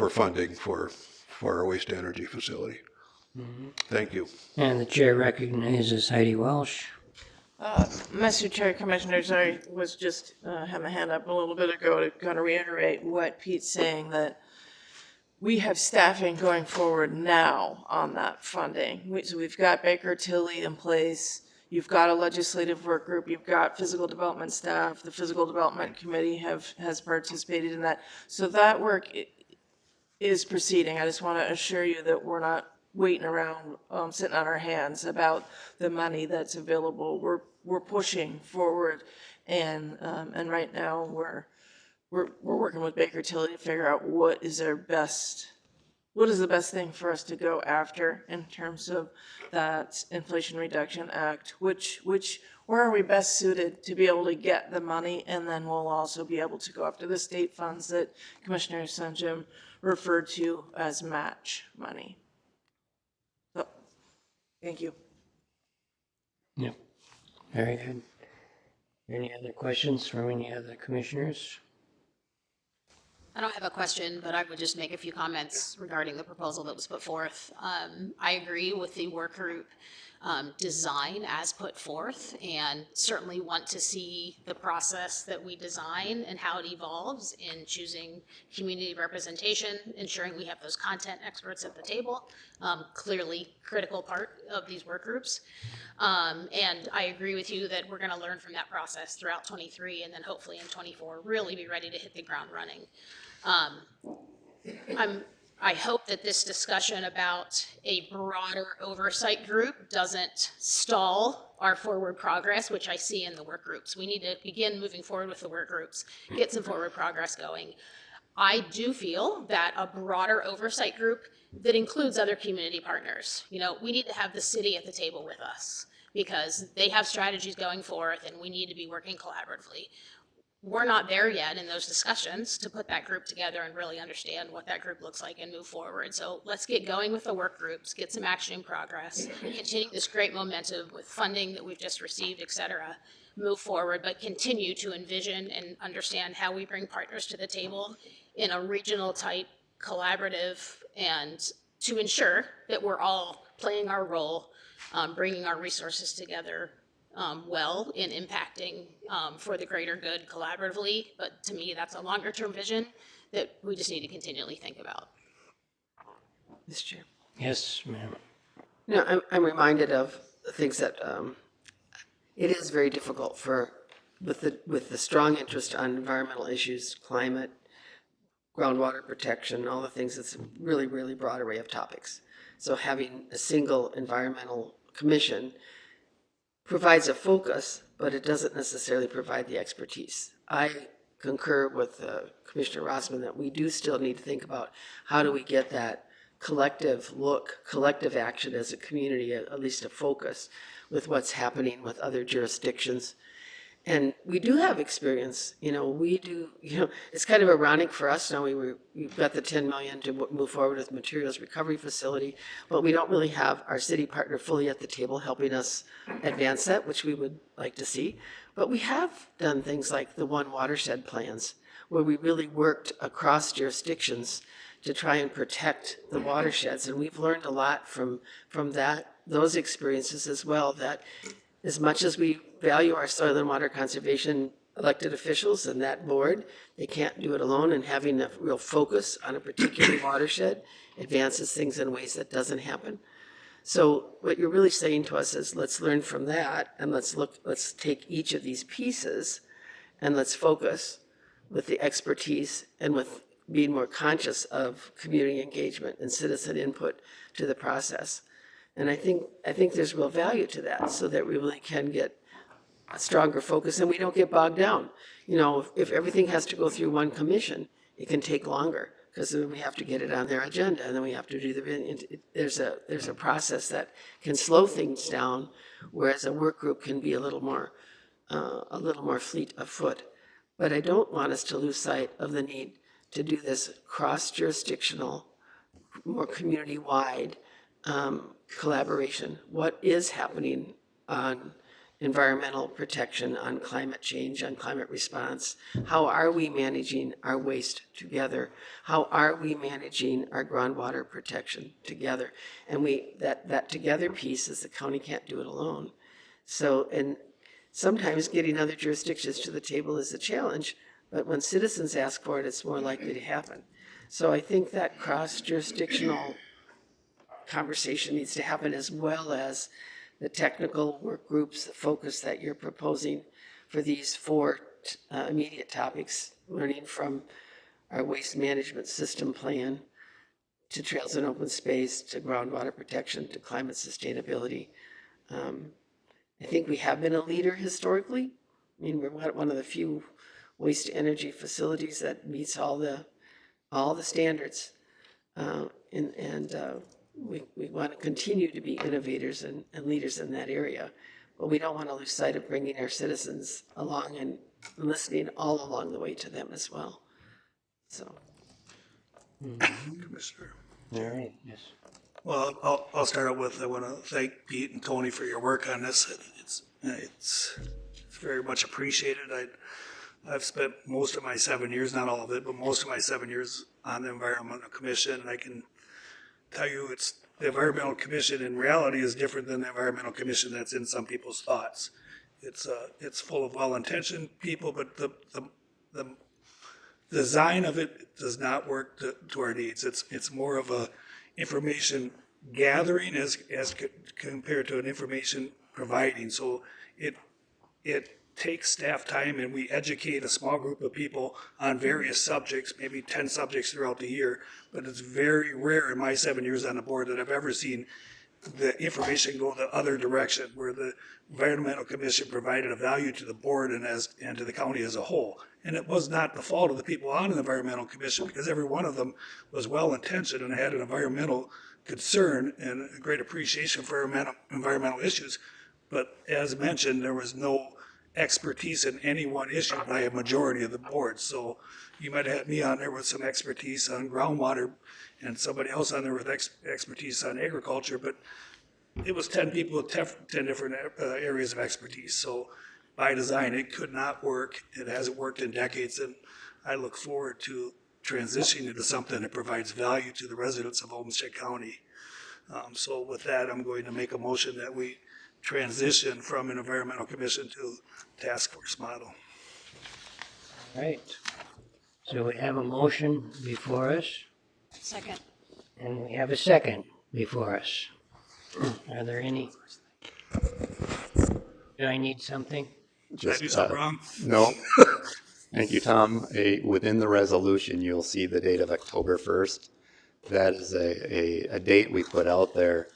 funding for our waste energy facility. Thank you. And the chair recognizes Heidi Welsh. Mr. Chair, Commissioners, I was just had my hand up a little bit ago to kind of reiterate what Pete's saying, that we have staffing going forward now on that funding. So we've got Baker Tilly in place. You've got a legislative work group. You've got physical development staff. The physical development committee has participated in that. So that work is proceeding. I just want to assure you that we're not waiting around, sitting on our hands about the money that's available. We're pushing forward, and right now we're working with Baker Tilly to figure out what is the best thing for us to go after in terms of that Inflation Reduction Act, where are we best suited to be able to get the money, and then we'll also be able to go after the state funds that Commissioner Sanjim referred to as match money. So, thank you. Yep. Very good. Any other questions from any other commissioners? I don't have a question, but I would just make a few comments regarding the proposal that was put forth. I agree with the work group design as put forth, and certainly want to see the process that we design and how it evolves in choosing community representation, ensuring we have those content experts at the table, clearly critical part of these work groups. And I agree with you that we're going to learn from that process throughout 23, and then hopefully in 24 really be ready to hit the ground running. I hope that this discussion about a broader oversight group doesn't stall our forward progress, which I see in the work groups. We need to begin moving forward with the work groups, get some forward progress going. I do feel that a broader oversight group that includes other community partners, we need to have the city at the table with us because they have strategies going forth and we need to be working collaboratively. We're not there yet in those discussions to put that group together and really understand what that group looks like and move forward. So let's get going with the work groups, get some action in progress, continue this great momentum with funding that we've just received, et cetera, move forward, but continue to envision and understand how we bring partners to the table in a regional type collaborative, and to ensure that we're all playing our role, bringing our resources together well in impacting for the greater good collaboratively. But to me, that's a longer term vision that we just need to continually think about. Mr. Chair. Yes, ma'am. I'm reminded of things that it is very difficult with the strong interest on environmental issues, climate, groundwater protection, all the things. It's a really, really broad array of topics. So having a single environmental commission provides a focus, but it doesn't necessarily provide the expertise. I concur with Commissioner Rossman that we do still need to think about how do we get that collective look, collective action as a community, at least a focus with what's happening with other jurisdictions. And we do have experience, it's kind of ironic for us now. We've got the 10 million to move forward with materials recovery facility, but we don't really have our city partner fully at the table helping us advance that, which we would like to see. But we have done things like the One Watershed plans, where we really worked across jurisdictions to try and protect the watersheds. And we've learned a lot from those experiences as well, that as much as we value our soil and water conservation elected officials and that board, they can't do it alone, and having a real focus on a particular watershed advances things in ways that doesn't happen. So what you're really saying to us is, let's learn from that, and let's take each of these pieces and let's focus with the expertise and with being more conscious of community engagement and citizen input to the process. And I think there's real value to that, so that we really can get a stronger focus and we don't get bogged down. If everything has to go through one commission, it can take longer, because then we have to get it on their agenda, and then we have to do there's a process that can slow things down, whereas a work group can be a little more fleet of foot. But I don't want us to lose sight of the need to do this cross-jurisdictional, more community-wide collaboration. What is happening on environmental protection, on climate change, on climate response? How are we managing our waste together? How are we managing our groundwater protection together? And that together piece is the county can't do it alone. So, and sometimes getting other jurisdictions to the table is a challenge, but when citizens ask for it, it's more likely to happen. So I think that cross-jurisdictional conversation needs to happen, as well as the technical work groups, the focus that you're proposing for these four immediate topics, learning from our waste management system plan to trails and open space, to groundwater protection, to climate sustainability. I think we have been a leader historically. I mean, we're one of the few waste to energy facilities that meets all the standards, we want to continue to be innovators and leaders in that area, but we don't want to lose sight of bringing our citizens along and listening all along the way to them as well. So, Commissioner. All right, yes. Well, I'll start out with, I want to thank Pete and Tony for your work on this. It's very much appreciated. I've spent most of my 7 years, not all of it, but most of my 7 years on the Environmental Commission, and I can tell you the Environmental Commission in reality is different than the Environmental Commission that's in some people's thoughts. It's full of well-intentioned people, but the design of it does not work to our needs. It's more of a information gathering as compared to an information providing. So it takes staff time, and we educate a small group of people on various subjects, maybe 10 subjects throughout the year, but it's very rare in my 7 years on the board that I've ever seen the information go the other direction, where the Environmental Commission provided a value to the board and to the county as a whole. And it was not the fault of the people on the Environmental Commission, because every one of them was well-intentioned and had an environmental concern and a great appreciation for environmental issues. But as mentioned, there was no expertise in any one issue by a majority of the board. So you might have had me on there with some expertise on groundwater and somebody else on there with expertise on agriculture, but it was 10 people with 10 different areas of expertise. So by design, it could not work. It hasn't worked in decades, and I look forward to transitioning into something that provides value to the residents of Olmsted County. So with that, I'm going to make a motion that we transition from an Environmental Commission to task force model. All right. So we have a motion before us, Second. and we have a second before us. Are there any? Do I need something? Did I do something wrong? No. Thank you, Tom. Within the resolution, you'll see the date of October 1st. That is a date we put out there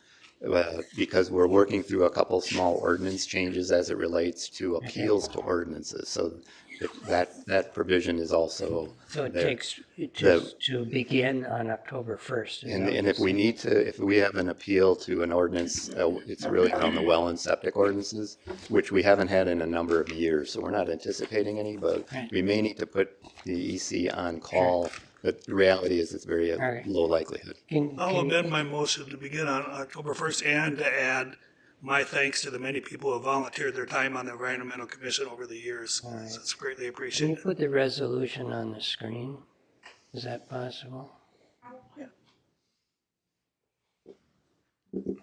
because we're working through a couple small ordinance changes as it relates to appeals to ordinances. So that provision is also So it there. takes, to begin on October 1st. is And, that and what if we you're need to, if we have an appeal to an ordinance, it's really around the well and septic ordinances, which we haven't had in a number of years, so we're not anticipating any, but Right. we may need to put the EC on call. But the reality is it's very right. low likelihood. I'll amend my motion to begin on October 1st and to add my thanks to the many people who have volunteered their time on the Environmental Commission over the years. It's greatly Can you appreciated. put the resolution on the screen? Is that possible? You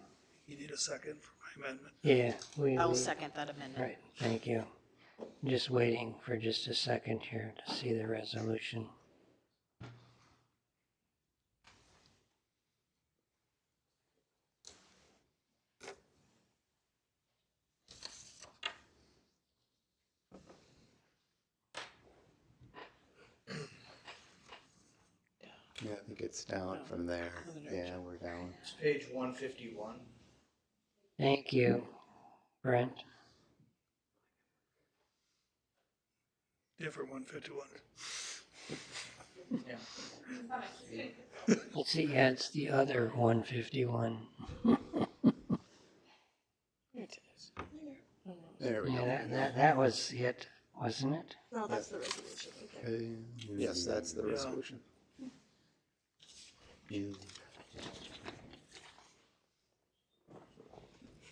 need a second for my amendment. Yeah, I'll second that amendment. Right, thank you. Just waiting for just a second here to see the resolution. Yeah, I think it's down from there. Yeah, we're down. It's page 151. Thank you, Brent. Different 151. Let's see, yeah, it's the other 151. There we go. Yeah, that was it, wasn't it? No, that's the resolution. Yes, that's the resolution.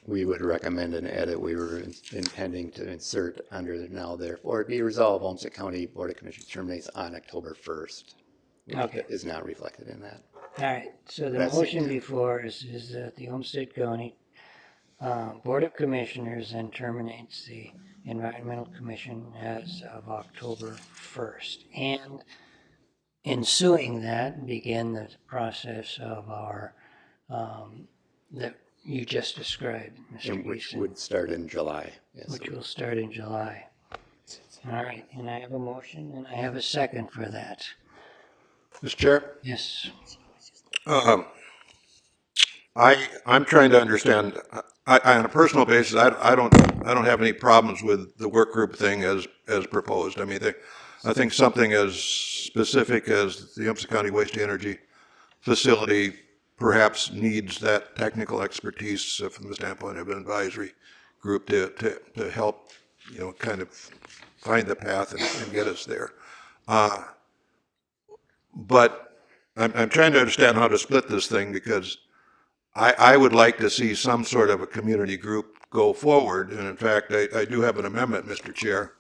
We would recommend an edit. We were intending to insert under the now therefore be resolved, Olmsted County Board of Commissioners terminates on October 1st. Which Okay. is not reflected in that. All right, so the That's the motion intent. before is that the Olmsted County Board of Commissioners then terminates the Environmental Commission as of October 1st. And ensuing that, begin the process of our, that you just described, Mr. And which Gleason, would start in July. Yes. which will start in July. All right, and I have a motion and I have a second for that. Mr. Chair? Yes. I'm trying to understand, on a personal basis, I don't have any problems with the work group thing as proposed. I mean, I think something as specific as the Olmsted County Waste to Energy Facility perhaps needs that technical expertise from the standpoint of an advisory group to help, kind of find the path and get us there. But I'm trying to understand how to split this thing, because I would like to see some sort of a community group go forward. And in fact, I do have an amendment, Mr. Chair,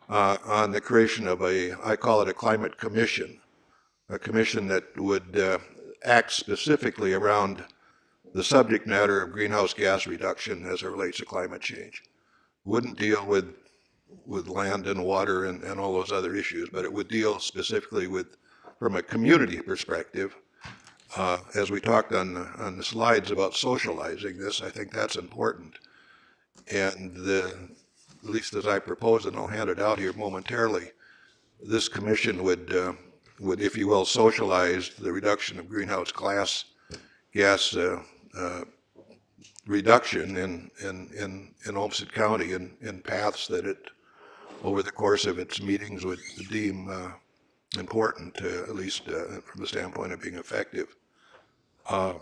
on the creation of I call it a climate commission, a commission that would act specifically around the subject matter of greenhouse gas reduction as it relates to climate change. Wouldn't deal with land and water and all those other issues, but it would deal specifically with, from a community perspective, as we talked on the slides about socializing this. I think that's important. And at least as I propose, and I'll hand it out here momentarily, this commission would, if you will, socialize the reduction of greenhouse gas reduction in Olmsted County in paths that it, over the course of its meetings, would deem important, at least from the standpoint of being effective. But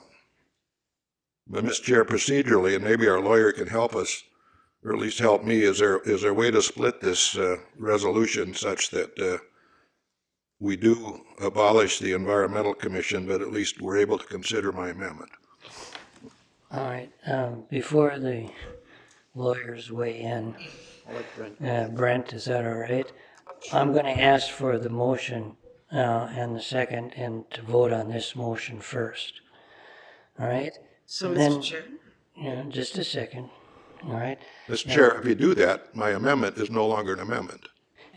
Mr. Chair, procedurally, and maybe our lawyer can help us, or at least help me, is there a way to split this resolution such that we do abolish the Environmental Commission, but at least we're able to consider my amendment? All right, before the lawyers weigh in, Brent, is that all right? I'm going to ask for the motion and the second, and to vote on this motion first. All right? So, Then- Mr. Chair, Just a second. All right? Mr. Chair, if you do that, my amendment is no longer an amendment.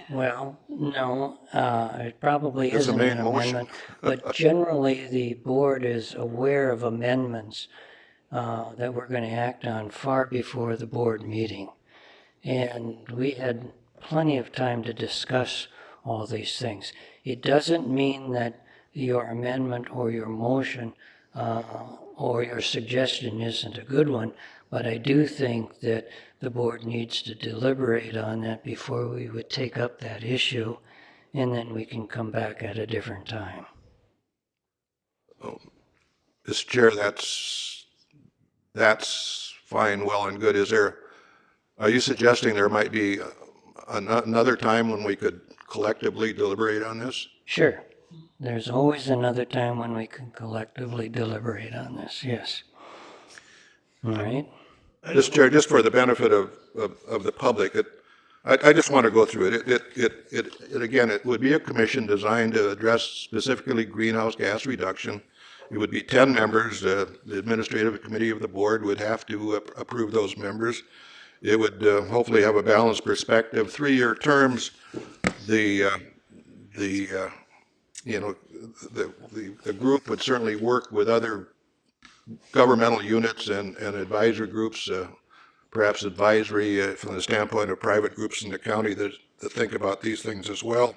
Well, no, it probably It's a isn't main an motion. amendment, but generally the board is aware of amendments that we're going to act on far before the board meeting. And we had plenty of time to discuss all these things. It doesn't mean that your amendment or your motion or your suggestion isn't a good one, but I do think that the board needs to deliberate on that before we would take up that issue, and then we can come back at a different time. Mr. Chair, that's fine, well and good. Are you suggesting there might be another time when we could collectively deliberate on this? Sure. There's always another time when we can collectively deliberate on this, yes. All right? Mr. Chair, just for the benefit of the public, I just want to go through it. Again, it would be a commission designed to address specifically greenhouse gas reduction. It would be 10 members. The administrative committee of the board would have to approve those members. It would hopefully have a balanced perspective. 3-year terms. The group would certainly work with other governmental units and advisory groups, perhaps advisory from the standpoint of private groups in the county that think about these things as well.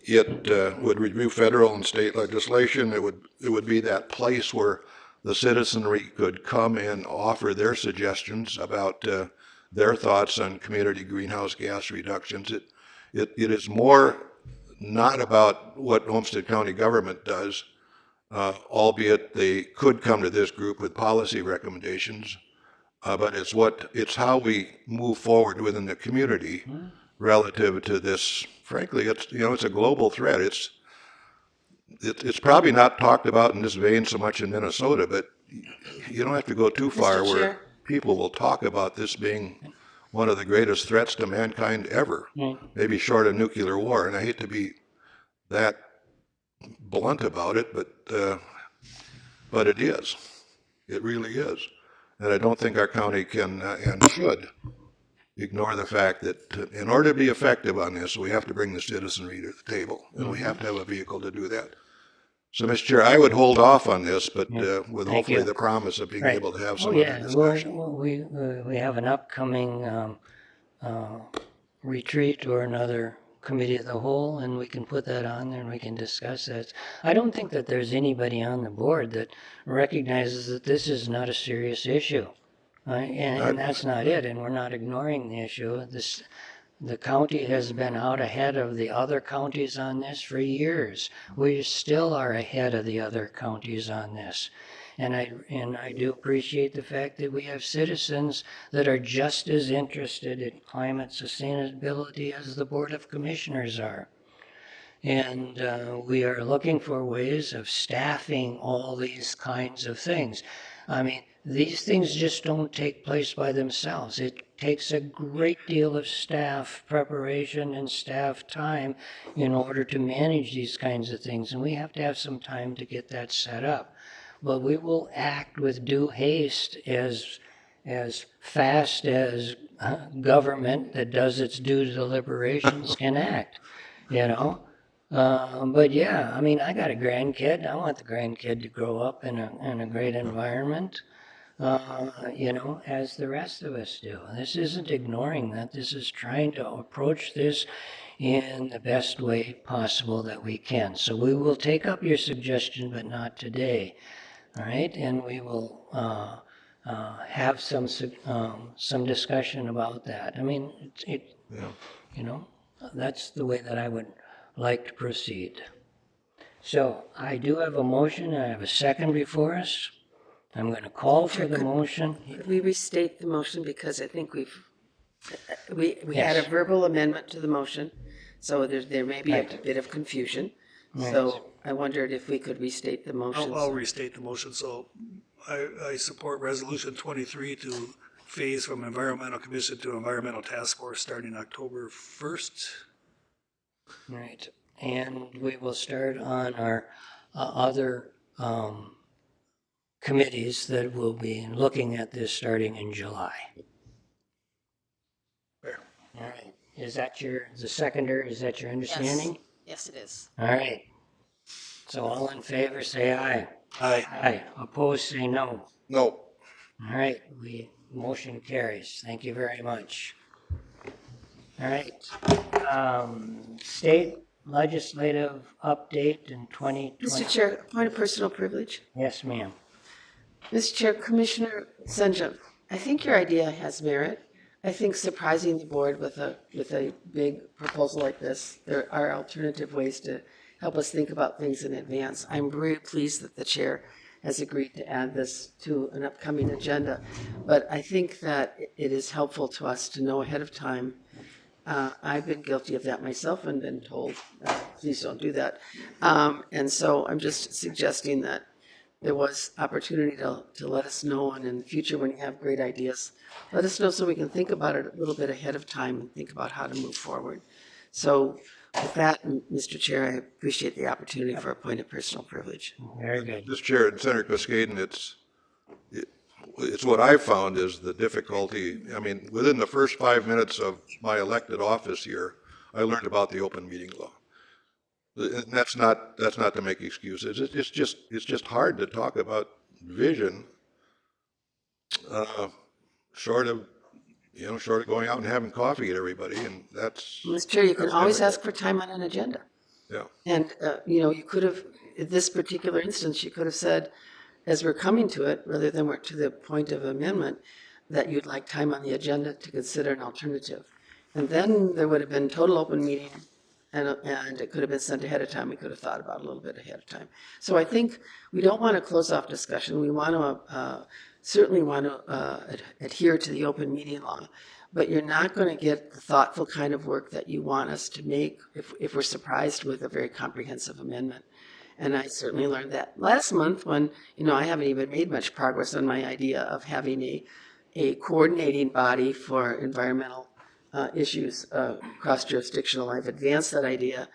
It would review federal and state legislation. It would be that place where the citizenry could come and offer their suggestions about their thoughts on community greenhouse gas reductions. It is more not about what Olmsted County government does, albeit they could come to this group with policy recommendations, but it's how we move forward within the community relative to this. Frankly, it's a global threat. It's probably not talked about in this vein so much in Minnesota, but you don't have to go too far where people will talk about this being one of the greatest threats to mankind ever, maybe short of nuclear war. And I hate to be that blunt about it, but it is. It really is. And I don't think our county can and should ignore the fact that in order to be effective on this, we have to bring the citizenry to the table, and we have to have a vehicle to do that. So, Mr. Chair, I would hold off on this, but with hopefully the promise of being able to have some other discussion. Well, we have an upcoming retreat or another committee of the whole, and we can put that on there and we can discuss that. I don't think that there's anybody on the board that recognizes that this is not a serious issue. And that's not it, and we're not ignoring the issue. The county has been out ahead of the other counties on this for years. We still are ahead of the other counties on this. And I do appreciate the fact that we have citizens that are just as interested in climate sustainability as the Board of Commissioners are. And we are looking for ways of staffing all these kinds of things. I mean, these things just don't take place by themselves. It takes a great deal of staff preparation and staff time in order to manage these kinds of things, and we have to have some time to get that set up. But we will act with due haste as fast as government that does its due deliberations can act, But yeah, I mean, I got a grandkid. I want the grandkid to grow up in a great environment. As the rest of us do. This isn't ignoring that. This is trying to approach this in the best way possible that we can. So we will take up your suggestion, but not today. All right, and we will have some discussion about that. I mean, that's the way that I would like to proceed. So I do have a motion. I have a second before us. I'm going to call for the motion. Could we restate the motion, because I think we had a verbal amendment to the motion, so there may be a bit of confusion. Right. So I wondered if we could restate the motion. I'll restate the motion. So I support Resolution 23 to phase from Environmental Commission to Environmental Task Force starting October 1st. Right, and we will start on our other committees that will be looking at this starting in July. Fair. All right, is that the seconder, is that your understanding? Yes, it is. All right, so all in favor say aye. Aye. Aye, opposed say no. No. All right, motion carries. Thank you very much. All right, state legislative update in 2020. Mr. Chair, point of personal privilege. Yes, ma'am. Mr. Chair, Commissioner Senja, I think your idea has merit. I think surprising the board with a big proposal like this, there are alternative ways to help us think about things in advance. I'm very pleased that the chair has agreed to add this to an upcoming agenda. But I think that it is helpful to us to know ahead of time. I've been guilty of that myself and been told, please don't do that. And so I'm just suggesting that there was opportunity to let us know, and in the future when you have great ideas, let us know so we can think about it a little bit ahead of time and think about how to move forward. So with that, Mr. Chair, I appreciate the opportunity for a point of personal privilege. Very good. Mr. Chair, and Senator Cascaden, it's what I've found is the difficulty. I mean, within the first 5 minutes of my elected office here, I learned about the open meeting law. And that's not to make excuses. It's just hard to talk about vision, short of going out and having coffee at everybody, and that's. Mr. Chair, you can that's always difficult. ask for time on an agenda. Yeah. And, you could have, in this particular instance, you could have said, as we're coming to it, rather than we're to the point of amendment, that you'd like time on the agenda to consider an alternative. And then there would have been total open meeting, and it could have been sent ahead of time. We could have thought about it a little bit ahead of time. So I think we don't want to close off discussion. We want to certainly want to adhere to the open meeting law, but you're not going to get the thoughtful kind of work that you want us to make if we're surprised with a very comprehensive amendment. And I certainly learned that last month when, I haven't even made much progress on my idea of having a coordinating body for environmental issues cross-jurisdictional. I've advanced that idea,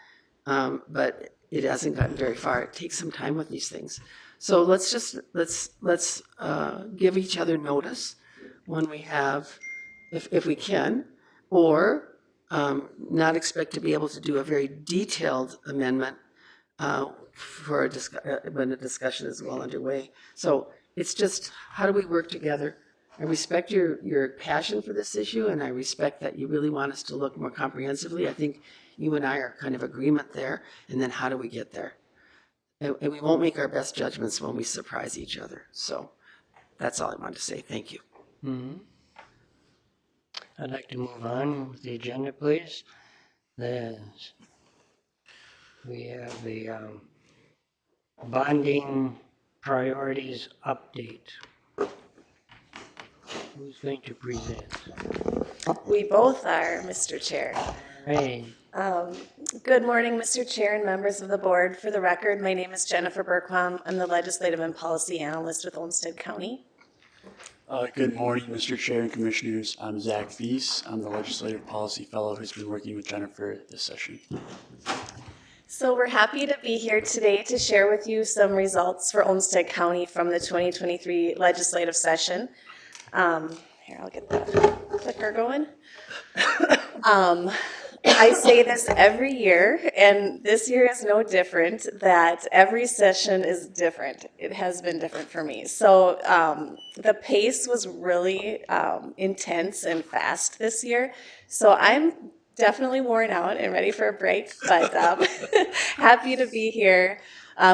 but it hasn't gotten very far. It takes some time with these things. So let's give each other notice when we have, if we can, or not expect to be able to do a very detailed amendment for when the discussion is well underway. So it's just, how do we work together? I respect your passion for this issue, and I respect that you really want us to look more comprehensively. I think you and I are kind of agreement there, and then how do we get there? And we won't make our best judgments when we surprise each other. So that's all I wanted to say. Thank you. Mm-hmm. I'd like to move on with the agenda, please. We have the bonding priorities update. Who's going to present? We both are, Mr. Chair. Hey, Good morning, Mr. Chair and members of the board. For the record, my name is Jennifer Bergquam. I'm the Legislative and Policy Analyst with Olmsted County. Good morning, Mr. Chair and Commissioners. I'm Zach Fees. I'm the Legislative Policy Fellow who's been working with Jennifer this session. So we're happy to be here today to share with you some results for Olmsted County from the 2023 legislative session. Here, I'll get the clicker going. I say this every year, and this year is no different, that every session is different. It has been different for me. So the pace was really intense and fast this year. So I'm definitely worn out and ready for a break, but happy to be here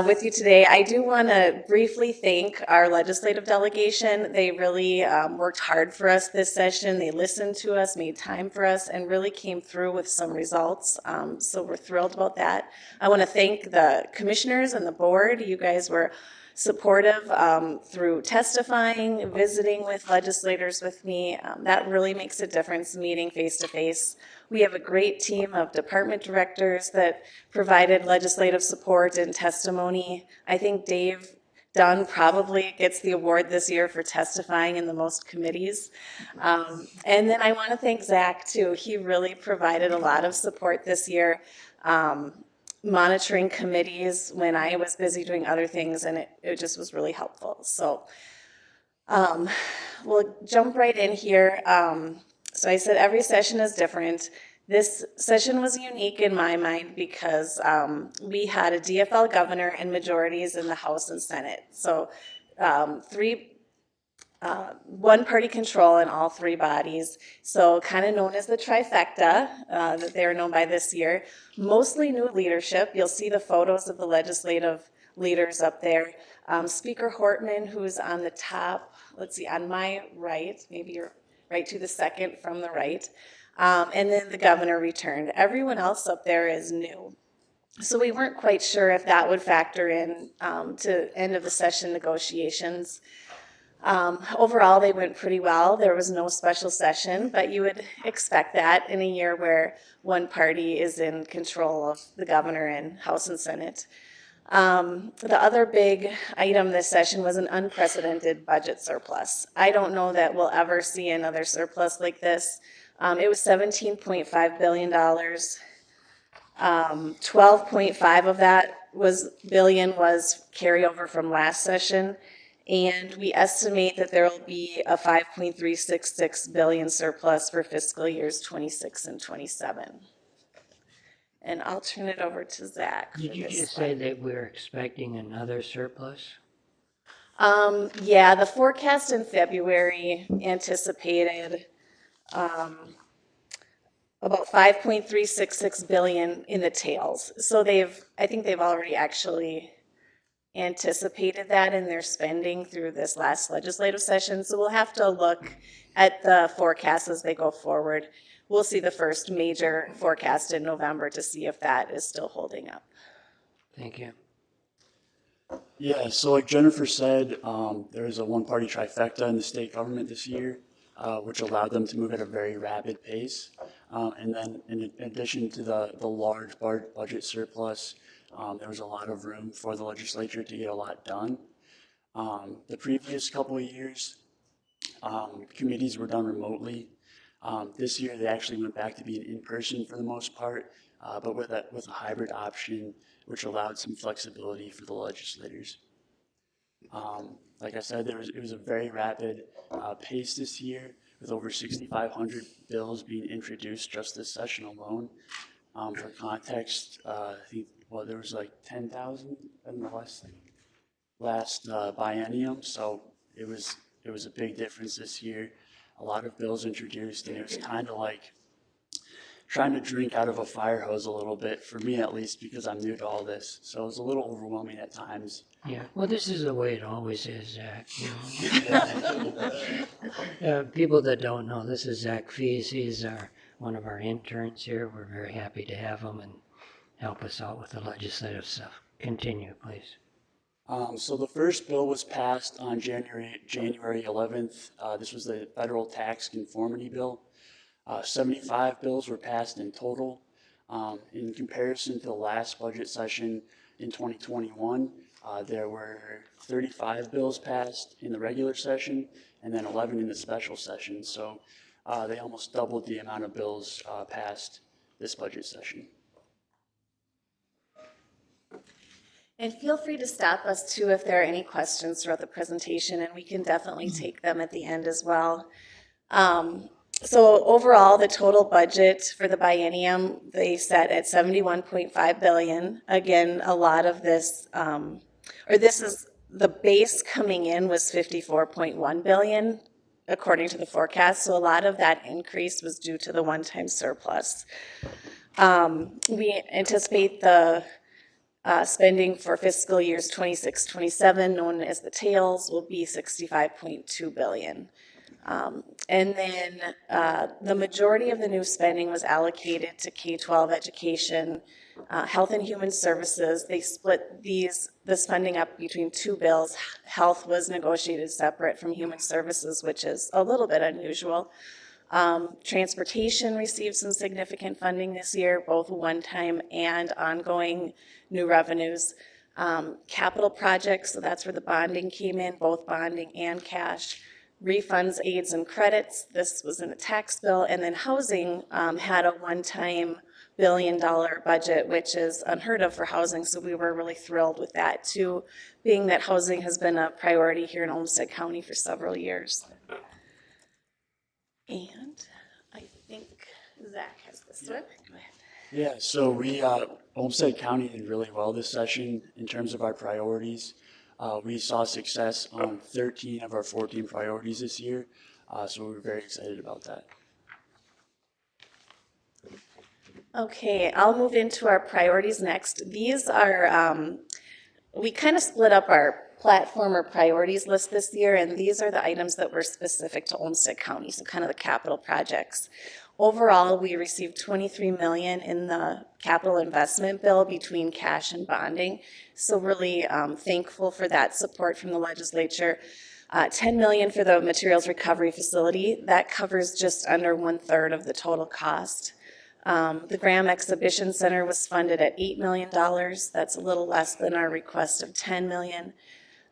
with you today. I do want to briefly thank our legislative delegation. They really worked hard for us this session. They listened to us, made time for us, and really came through with some results. So we're thrilled about that. I want to thank the commissioners and the board. You guys were supportive through testifying, visiting with legislators with me. That really makes a difference, meeting face to face. We have a great team of department directors that provided legislative support and testimony. I think Dave Dunn probably gets the award this year for testifying in the most committees. And then I want to thank Zach too. He really provided a lot of support this year, monitoring committees when I was busy doing other things, and it just was really helpful. So we'll jump right in here. So I said every session is different. This session was unique in my mind because we had a DFL governor and majorities in the House and Senate. So three one-party control in all three bodies, so kind of known as the trifecta that they're known by this year. Mostly new leadership. You'll see the photos of the legislative leaders up there. Speaker Hortman, who's on the top, let's see, on my right, maybe you're right to the second from the right, and then the governor returned. Everyone else up there is new. So we weren't quite sure if that would factor in to end of the session negotiations. Overall, they went pretty well. There was no special session, but you would expect that in a year where one party is in control of the governor and House and Senate. The other big item this session was an unprecedented budget surplus. I don't know that we'll ever see another surplus like this. It was $17.5 billion. 12.5 of that billion was carryover from last session. And we estimate that there will be a 5.366 billion surplus for fiscal years 26 and 27. And I'll turn it over to Zach. Did you just say that we're expecting another surplus? Yeah, the forecast in February anticipated about 5.366 billion in the tails. So I think they've already actually anticipated that in their spending through this last legislative session. So we'll have to look at the forecasts as they go forward. We'll see the first major forecast in November to see if that is still holding up. Thank you. Yeah, so like Jennifer said, there was a one-party trifecta in the state government this year, which allowed them to move at a very rapid pace. And then in addition to the large budget surplus, there was a lot of room for the legislature to get a lot done. The previous couple of years, committees were done remotely. This year, they actually went back to being in person for the most part, but with a hybrid option, which allowed some flexibility for the legislators. Like I said, it was a very rapid pace this year, with over 6,500 bills being introduced just this session alone. For context, I think there was like 10,000 in the last biennium, so it was a big difference this year. A lot of bills introduced, and it was kind of like trying to drink out of a fire hose a little bit, for me at least, because I'm new to all this. So it was a little overwhelming at times. Yeah, well, this is the way it always is, Zach. People that don't know, this is Zach Fees. He's one of our interns here. We're very happy to have him and help us out with the legislative stuff. Continue, please. So the first bill was passed on January 11th. This was the federal tax conformity bill. 75 bills were passed in total. In comparison to the last budget session in 2021, there were 35 bills passed in the regular session and then 11 in the special session. So they almost doubled the amount of bills passed this budget session. And feel free to stop us too if there are any questions throughout the presentation, and we can definitely take them at the end as well. So overall, the total budget for the biennium, they set at 71.5 billion. Again, a lot of this, this is the base coming in was 54.1 billion, according to the forecast. So a lot of that increase was due to the one-time surplus. We anticipate the spending for fiscal years 26-27, known as the tails, will be 65.2 billion. And then the majority of the new spending was allocated to K-12 education, health and human services. They split the spending up between two bills. Health was negotiated separate from human services, which is a little bit unusual. Transportation received some significant funding this year, both one-time and ongoing new revenues. Capital projects, so that's where the bonding came in, both bonding and cash. Refunds, aids, and credits, this was in the tax bill. And then housing had a one-time $1 billion budget, which is unheard of for housing, so we were really thrilled with that too, being that housing has been a priority here in Olmsted County for several years. And I think Zach has this one. Go ahead. Yeah, so we, Olmsted County did really well this session in terms of our priorities. We saw success on 13 of our 14 priorities this year, so we're very excited about that. Okay, I'll move into our priorities next. These are, we kind of split up our platform or priorities list this year, and these are the items that were specific to Olmsted County, so kind of the capital projects. Overall, we received $23 million in the capital investment bill between cash and bonding, so really thankful for that support from the legislature. $10 million for the materials recovery facility. That covers just under 1/3 of the total cost. The Graham Exhibition Center was funded at $8 million. That's a little less than our request of $10 million.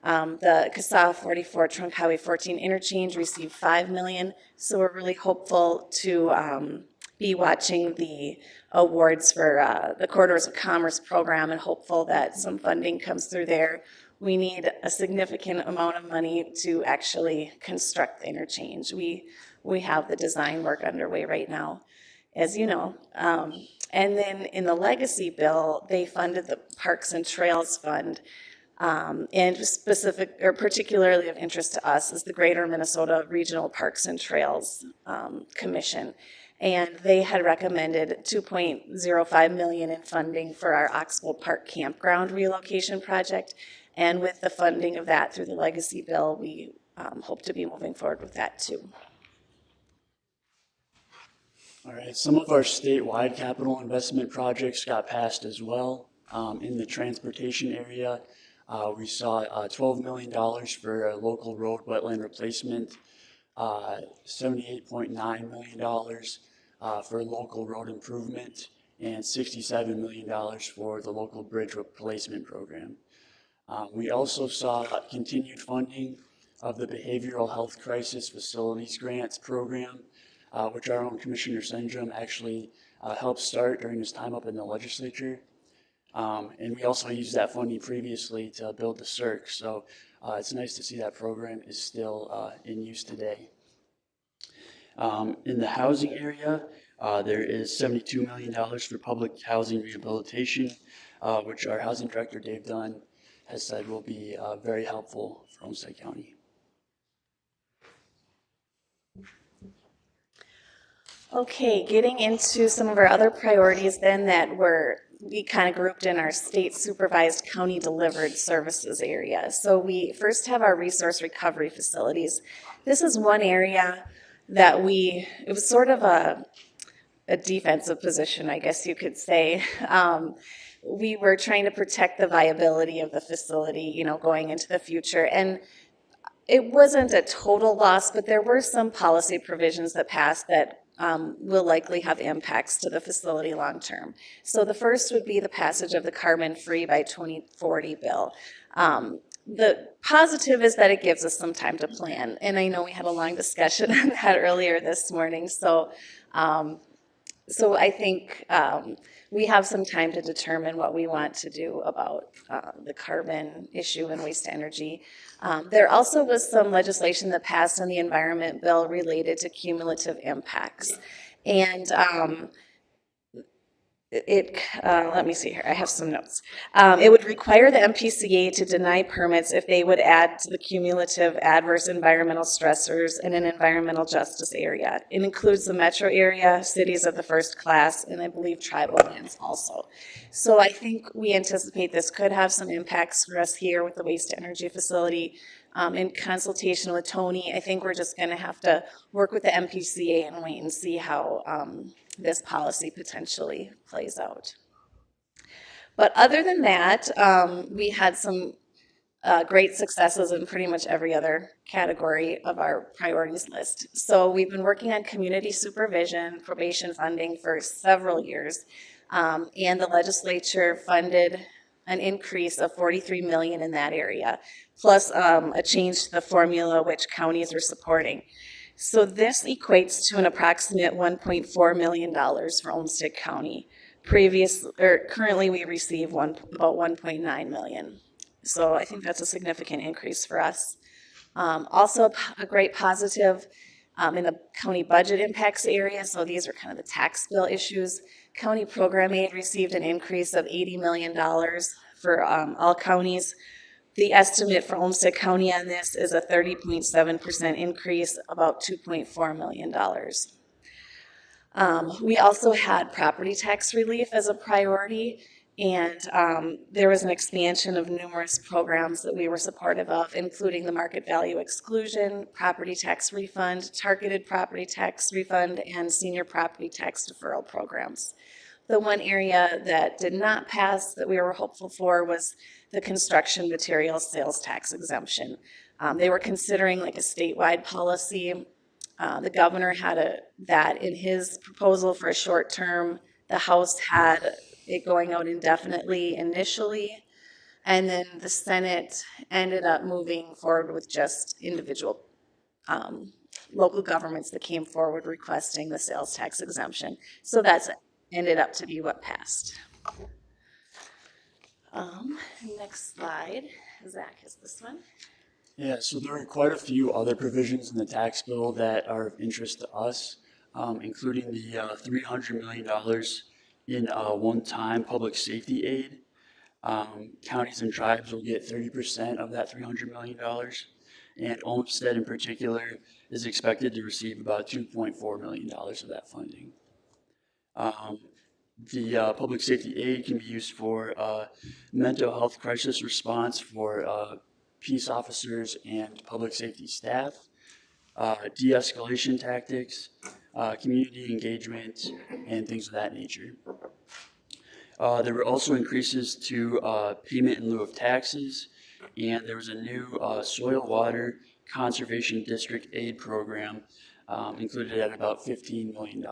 The CASA 44 Trunk Highway 14 interchange received $5 million. So we're really hopeful to be watching the awards for the Corridors of Commerce program and hopeful that some funding comes through there. We need a significant amount of money to actually construct the interchange. We have the design work underway right now, as you know. And then in the legacy bill, they funded the Parks and Trails Fund. And specific, or particularly of interest to us, is the Greater Minnesota Regional Parks and Trails Commission. And they had recommended $2.05 million in funding for our Oxbow Park Campground relocation project. And with the funding of that through the legacy bill, we hope to be moving forward with that too. All right, some of our statewide capital investment projects got passed as well. In the transportation area, we saw $12 million for a local road wetland replacement, $78.9 million for local road improvement, and $67 million for the local bridge replacement program. We also saw continued funding of the Behavioral Health Crisis Facilities Grants Program, which our own Commissioner Sendrum actually helped start during his time up in the legislature. And we also used that funding previously to build the CERC, so it's nice to see that program is still in use today. In the housing area, there is $72 million for public housing rehabilitation, which our housing director, Dave Dunn, has said will be very helpful for Olmsted County. Okay, getting into some of our other priorities then that we kind of grouped in our state supervised county delivered services area. So we first have our resource recovery facilities. This is one area that it was sort of a defensive position, I guess you could say. We were trying to protect the viability of the facility, going into the future. And it wasn't a total loss, but there were some policy provisions that passed that will likely have impacts to the facility long term. So the first would be the passage of the carbon-free by 2040 bill. The positive is that it gives us some time to plan, and I know we had a long discussion on that earlier this morning. So I think we have some time to determine what we want to do about the carbon issue and waste energy. There also was some legislation that passed on the environment bill related to cumulative impacts. And let me see here, I have some notes. It would require the MPCA to deny permits if they would add to the cumulative adverse environmental stressors in an environmental justice area. It includes the metro area, cities of the first class, and I believe tribal lands also. So I think we anticipate this could have some impacts for us here with the waste energy facility. In consultation with Tony, I think we're just going to have to work with the MPCA and wait and see how this policy potentially plays out. But other than that, we had some great successes in pretty much every other category of our priorities list. So we've been working on community supervision, probation funding for several years, and the legislature funded an increase of $43 million in that area, plus a change to the formula which counties are supporting. So this equates to an approximate $1.4 million for Olmsted County. Currently we receive about $1.9 million. So I think that's a significant increase for us. Also a great positive in the county budget impacts area. So these are kind of the tax bill issues. County program aid received an increase of $80 million for all counties. The estimate for Olmsted County on this is a 30.7% increase, about $2.4 million. We also had property tax relief as a priority, and there was an expansion of numerous programs that we were supportive of, including the market value exclusion, property tax refund, targeted property tax refund, and senior property tax deferral programs. The one area that did not pass that we were hopeful for was the construction materials sales tax exemption. They were considering like a statewide policy. The governor had that in his proposal for a short term. The House had it going out indefinitely initially, and then the Senate ended up moving forward with just individual local governments that came forward requesting the sales tax exemption. So that's ended up to be what passed. Next slide. Zach has this one. Yeah, so there are quite a few other provisions in the tax bill that are of interest to us, including the $300 million in one-time public safety aid. Counties and tribes will get 30% of that $300 million, and Olmsted in particular is expected to receive about $2.4 million of that funding. The public safety aid can be used for mental health crisis response for peace officers and public safety staff, de-escalation tactics, community engagement, and things of that nature. There were also increases to payment in lieu of taxes, and there was a new soil water conservation district aid program included at about $15 million.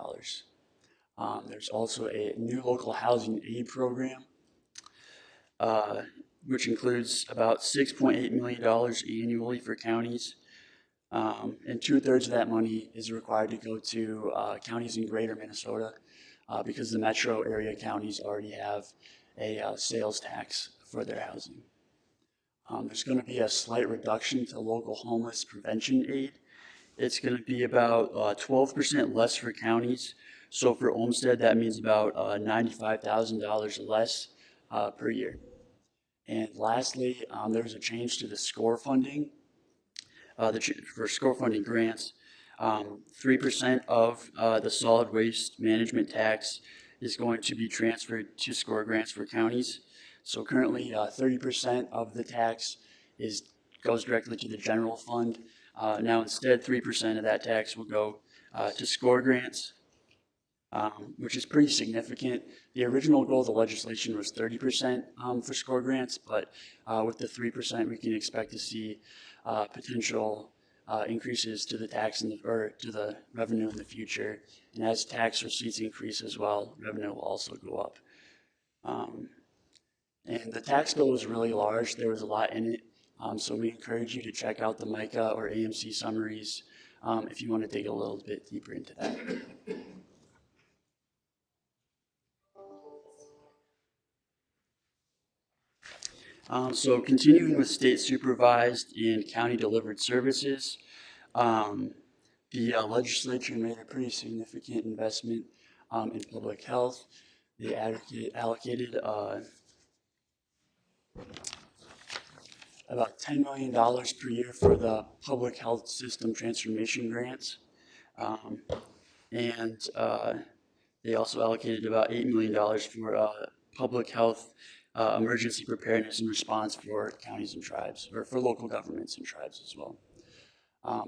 There's also a new local housing aid program, which includes about $6.8 million annually for counties. And 2/3 of that money is required to go to counties in greater Minnesota because the metro area counties already have a sales tax for their housing. There's going to be a slight reduction to local homeless prevention aid. It's going to be about 12% less for counties. So for Olmsted, that means about $95,000 less per year. And lastly, there's a change to the SCORE funding. For SCORE funding grants, 3% of the solid waste management tax is going to be transferred to SCORE grants for counties. So currently, 30% of the tax goes directly to the general fund. Now instead, 3% of that tax will go to SCORE grants, which is pretty significant. The original goal of the legislation was 30% for SCORE grants, but with the 3%, we can expect to see potential increases to the tax or to the revenue in the future. And as tax receipts increase as well, revenue will also go up. And the tax bill was really large. There was a lot in it. So we encourage you to check out the MICA or AMC summaries if you want to dig a little bit deeper into that. So continuing with state supervised and county delivered services, the legislature made a pretty significant investment in public health. They allocated about $10 million per year for the public health system transformation grants. And they also allocated about $8 million for public health emergency preparedness and response for counties and tribes, or for local governments and tribes as well.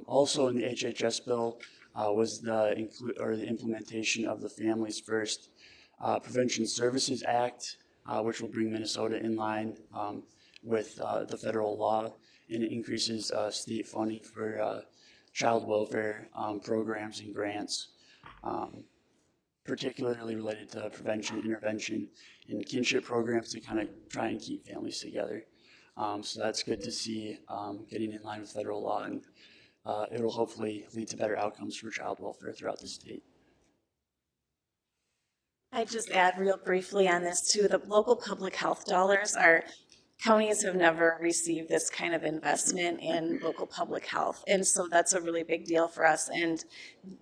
Also in the HHS bill was the implementation of the Families First Prevention Services Act, which will bring Minnesota in line with the federal law, and it increases state funding for child welfare programs and grants, particularly related to prevention, intervention, and kinship programs to kind of try and keep families together. So that's good to see getting in line with federal law, and it'll hopefully lead to better outcomes for child welfare throughout the state. I just add real briefly on this too, the local public health dollars are counties have never received this kind of investment in local public health. And so that's a really big deal for us. And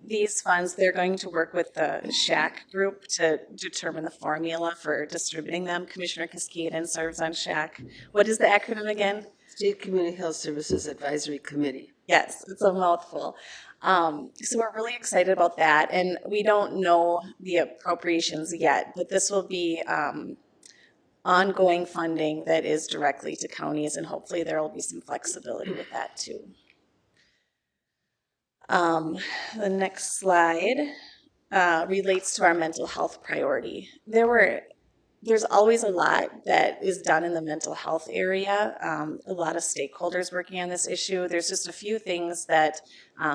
these funds, they're going to work with the SHAC group to determine the formula for distributing them. Commissioner Cascaden serves on SHAC. What is the acronym again? State Community Health Services Advisory Committee. Yes, it's a mouthful. So we're really excited about that. And we don't know the appropriations yet, but this will be ongoing funding that is directly to counties, and hopefully there will be some flexibility with that too. The next slide relates to our mental health priority. There's always a lot that is done in the mental health area. A lot of stakeholders working on this issue. There's just a few things that,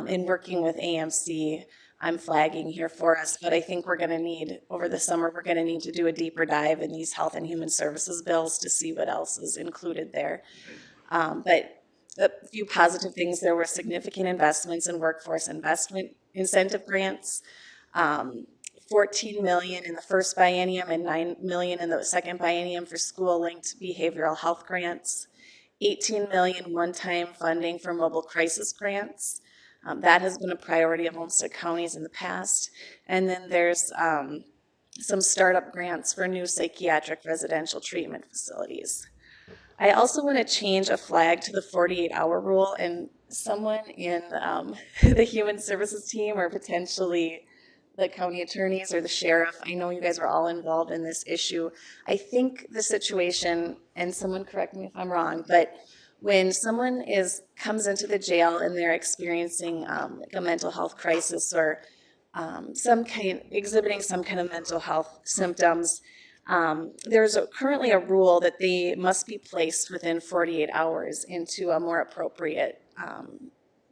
in working with AMC, I'm flagging here for us, but I think we're going to need, over the summer, we're going to need to do a deeper dive in these health and human services bills to see what else is included there. But a few positive things, there were significant investments in workforce investment incentive grants, 14 million in the first biennium and 9 million in the second biennium for school-linked behavioral health grants, 18 million one-time funding for mobile crisis grants. That has been a priority of Olmsted counties in the past. And then there's some startup grants for new psychiatric residential treatment facilities. I also want to change a flag to the 48-hour rule, and someone in the human services team, or potentially the county attorneys or the sheriff, I know you guys are all involved in this issue. I think the situation, and someone correct me if I'm wrong, but when someone comes into the jail and they're experiencing like a mental health crisis or exhibiting some kind of mental health symptoms, there's currently a rule that they must be placed within 48 hours into a more appropriate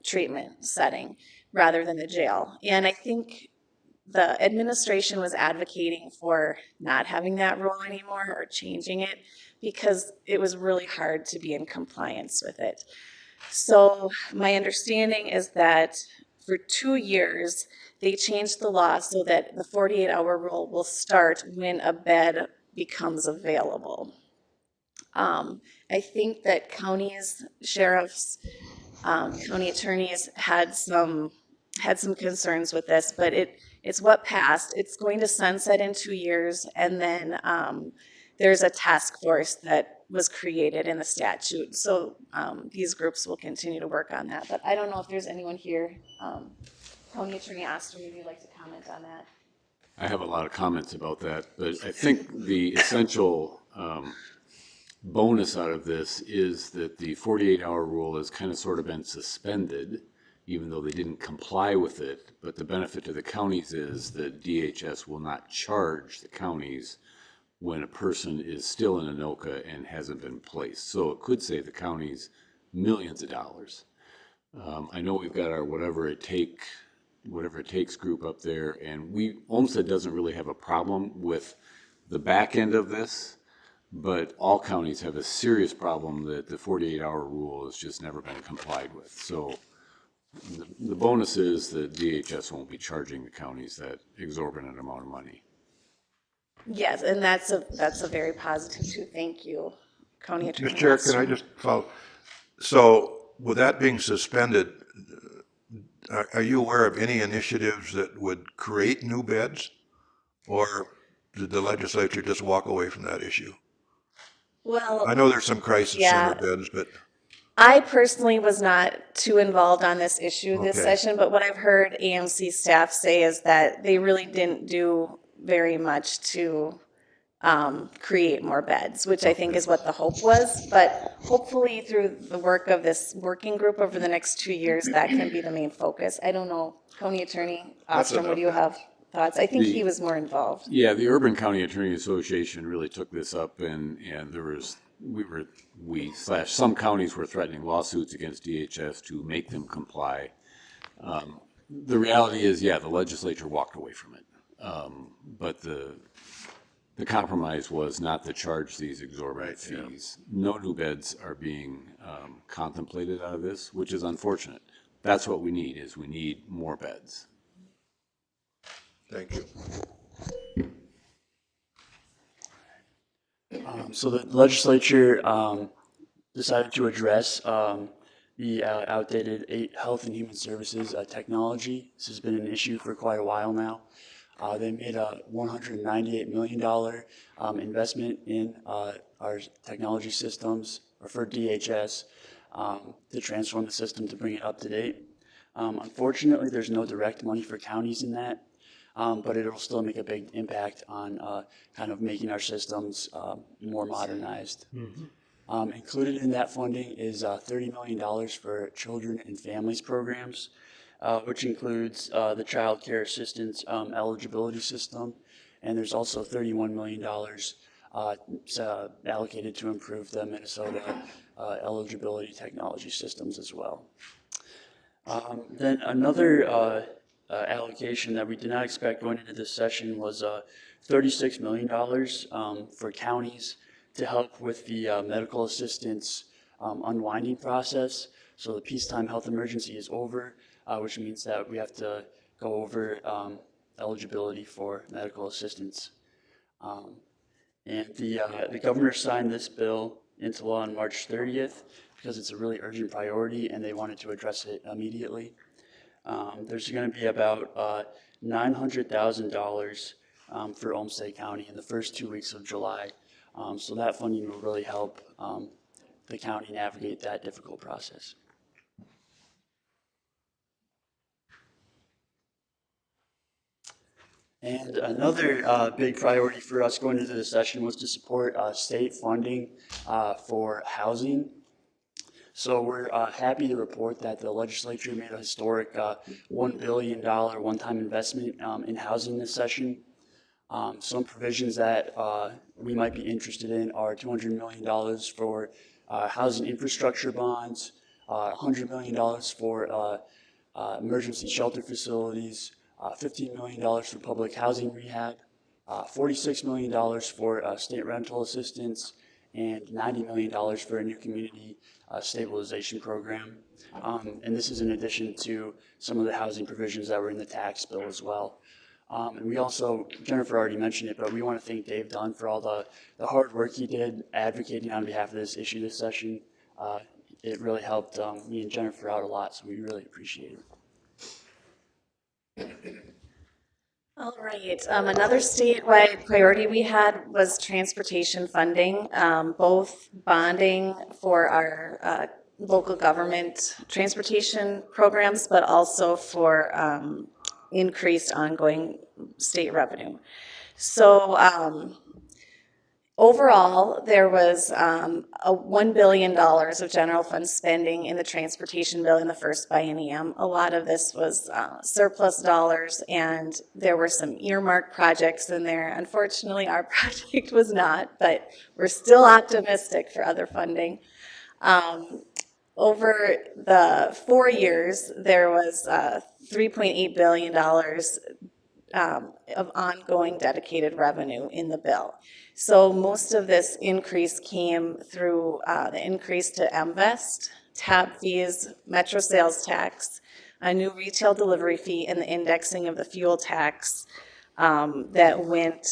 treatment setting rather than the jail. And I think the administration was advocating for not having that rule anymore or changing it because it was really hard to be in compliance with it. So my understanding is that for 2 years, they changed the law so that the 48-hour rule will start when a bed becomes available. I think that counties, sheriffs, county attorneys had some concerns with this, but it's what passed. It's going to sunset in 2 years, and then there's a task force that was created in the statute. So these groups will continue to work on that. But I don't know if there's anyone here. County Attorney Oster, maybe you'd like to comment on that. I have a lot of comments about that, but I think the essential bonus out of this is that the 48-hour rule has kind of sort of been suspended, even though they didn't comply with it. But the benefit to the counties is that DHS will not charge the counties when a person is still in ANOCA and hasn't been placed. So it could save the counties millions of dollars. I know we've got our whatever it takes group up there, and Olmsted doesn't really have a problem with the back end of this, but all counties have a serious problem that the 48-hour rule has just never been complied with. So the bonus is that DHS won't be charging the counties that exorbitant amount of money. Yes, and that's a very positive too. Thank you, County Attorney. Mr. Chair, can I just follow? So with that being suspended, are you aware of any initiatives that would create new beds? Or did the legislature just walk away from that issue? Well, I know there's some crisis center beds, but I personally was not too involved on this issue this Okay. session, but what I've heard AMC staff say is that they really didn't do very much to create more beds, which I think is what the hope was. But hopefully through the work of this working group over the next 2 years, that can be the main focus. I don't know, County Attorney Ostrom, what do you have thoughts? I think he was more involved. Yeah, the Urban County Attorney Association really took this up, and there was some counties were threatening lawsuits against DHS to make them comply. The reality is, the legislature walked away from it, but the compromise was not to charge these exorbitant fees. No new beds are being contemplated out of this, which is unfortunate. That's what we need more beds. thank you. So the legislature decided to address the outdated health and human services technology. This has been an issue for quite a while now. They made a $198 million investment in our technology systems, or for DHS, to transform the system to bring it up to date. Unfortunately, there's no direct money for counties in that, but it'll still make a big impact on kind of making our systems more modernized. Included in that funding is $30 million for children and families programs, which includes the child care assistance eligibility system, and there's also $31 million allocated to improve the Minnesota eligibility technology systems as well. Then another allocation that we did not expect going into this session was $36 million for counties to help with the medical assistance unwinding process. So the peacetime health emergency is over, which means that we have to go over eligibility for medical assistance. And the governor signed this bill into law on March 30th because it's a really urgent priority and they wanted to address it immediately. There's going to be about $900,000 for Olmsted County in the first 2 weeks of July. So that funding will really help the county navigate that difficult process. And another big priority for us going into this session was to support state funding for housing. So we're happy to report that the legislature made a historic $1 billion one-time investment in housing this session. Some provisions that we might be interested in are $200 million for housing infrastructure bonds, $100 million for emergency shelter facilities, $15 million for public housing rehab, $46 million for state rental assistance, and $90 million for a new community stabilization program. And this is in addition to some of the housing provisions that were in the tax bill as well. And we also, Jennifer already mentioned it, but we want to thank Dave Dunn for all the hard work he did advocating on behalf of this issue this session. It really helped me and Jennifer out a lot, so we really appreciate it. All right, another statewide priority we had was transportation funding, both bonding for our local government transportation programs, but also for increased ongoing state revenue. So overall, there was a $1 billion of general fund spending in the transportation bill in the first biennium. A lot of this was surplus dollars, and there were some earmarked projects in there. Unfortunately, our project was not, but we're still optimistic for other funding. Over the 4 years, there was $3.8 billion of ongoing dedicated revenue in the bill. So most of this increase came through the increase to MVEST, tab fees, metro sales tax, a new retail delivery fee, and the indexing of the fuel tax that went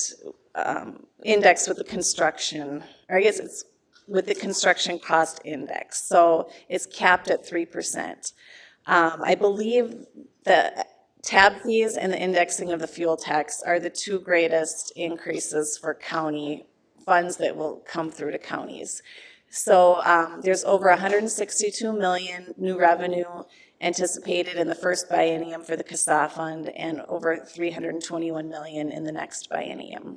indexed with the construction, or I guess it's with the construction cost index. So it's capped at 3%. I believe the tab fees and the indexing of the fuel tax are the two greatest increases for county funds that will come through to counties. So there's over 162 million new revenue anticipated in the first biennium for the CASA fund and over 321 million in the next biennium.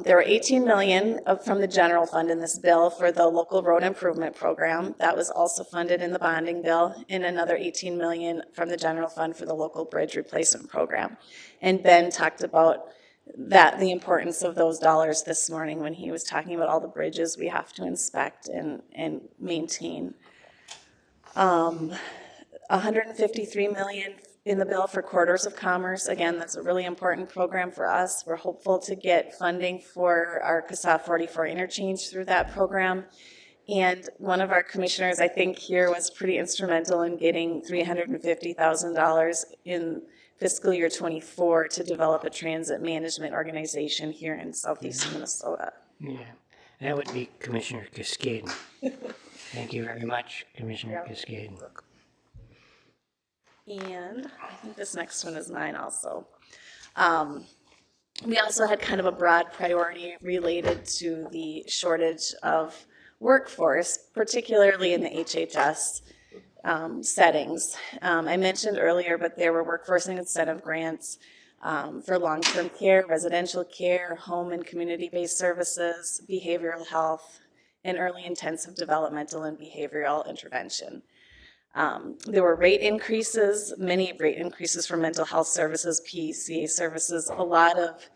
There were 18 million from the general fund in this bill for the local road improvement program. That was also funded in the bonding bill, and another 18 million from the general fund for the local bridge replacement program. And Ben talked about the importance of those dollars this morning when he was talking about all the bridges we have to inspect and maintain. 153 million in the bill for corridors of commerce. Again, that's a really important program for us. We're hopeful to get funding for our CASA 44 interchange through that program. And one of our commissioners, I think here, was pretty instrumental in getting $350,000 in fiscal year 24 to develop a transit management organization here in southeast Minnesota. Yeah, that would be Commissioner Cascaden. Thank you very much, Commissioner Cascaden. And I think this next one is mine also. We also had kind of a broad priority related to the shortage of workforce, particularly in the HHS settings. I mentioned earlier, but there were workforce and incentive grants for long-term care, residential care, home and community-based services, behavioral health, and early intensive developmental and behavioral intervention. There were rate increases, many rate increases for mental health services, PCA services. A lot of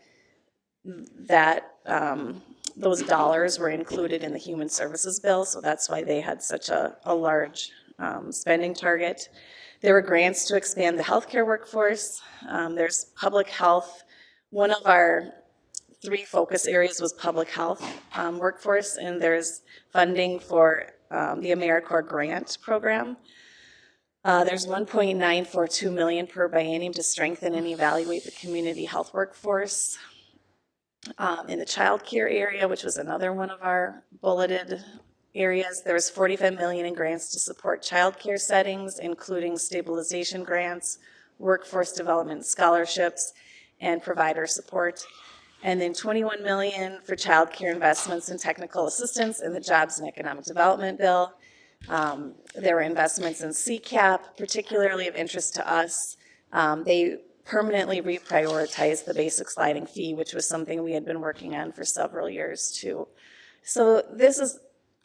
that, those dollars were included in the human services bill, so that's why they had such a large spending target. There were grants to expand the healthcare workforce. There's public health. One of our 3 focus areas was public health workforce, and there's funding for the AmeriCorps grant program. There's $1.942 million per biennium to strengthen and evaluate the community health workforce. In the child care area, which was another one of our bulleted areas, there was $45 million in grants to support child care settings, including stabilization grants, workforce development scholarships, and provider support. And then $21 million for child care investments and technical assistance in the Jobs and Economic Development Bill. There were investments in CCAP, particularly of interest to us. They permanently reprioritized the basic sliding fee, which was something we had been working on for several years too. So this is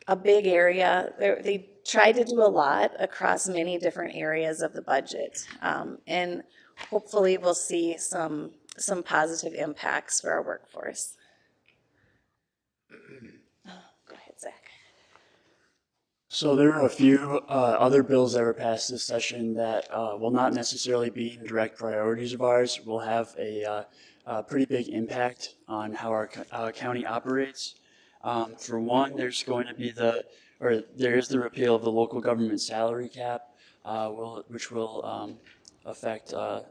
a big area. They tried to do a lot across many different areas of the budget, and hopefully we'll see some positive impacts for our workforce. Go ahead, Zach. So there are a few other bills that were passed this session that will not necessarily be in direct priorities of ours, will have a pretty big impact on how our county operates. For one, there's going to be there is the repeal of the local government salary cap, which will affect the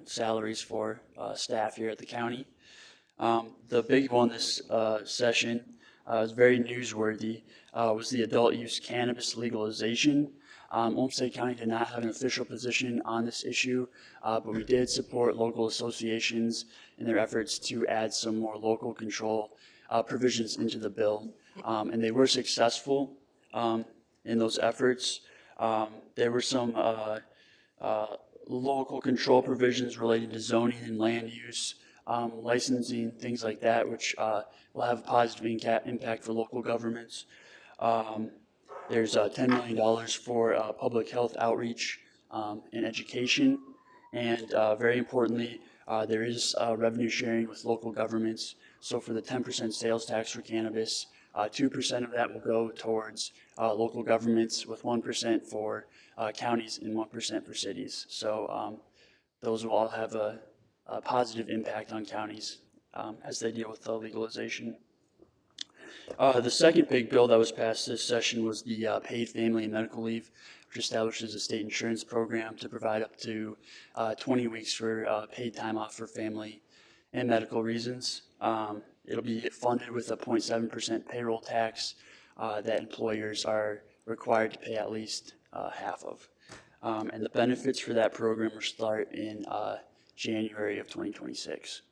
salaries for staff here at the county. The big one this session is very newsworthy, was the adult use cannabis legalization. Olmsted County did not have an official position on this issue, but we did support local associations in their efforts to add some more local control provisions into the bill, and they were successful in those efforts. There were some local control provisions related to zoning and land use, licensing, things like that, which will have a positive impact for local governments. There's $10 million for public health outreach and education, and very importantly, there is revenue sharing with local governments. So for the 10% sales tax for cannabis, 2% of that will go towards local governments, with 1% for counties and 1% for cities. So those will all have a positive impact on counties as they deal with the legalization. The second big bill that was passed this session was the paid family and medical leave, which establishes a state insurance program to provide up to 20 weeks for paid time off for family and medical reasons. It'll be funded with a 0.7% payroll tax that employers are required to pay at least half of. And the benefits for that program will start in January of 2026.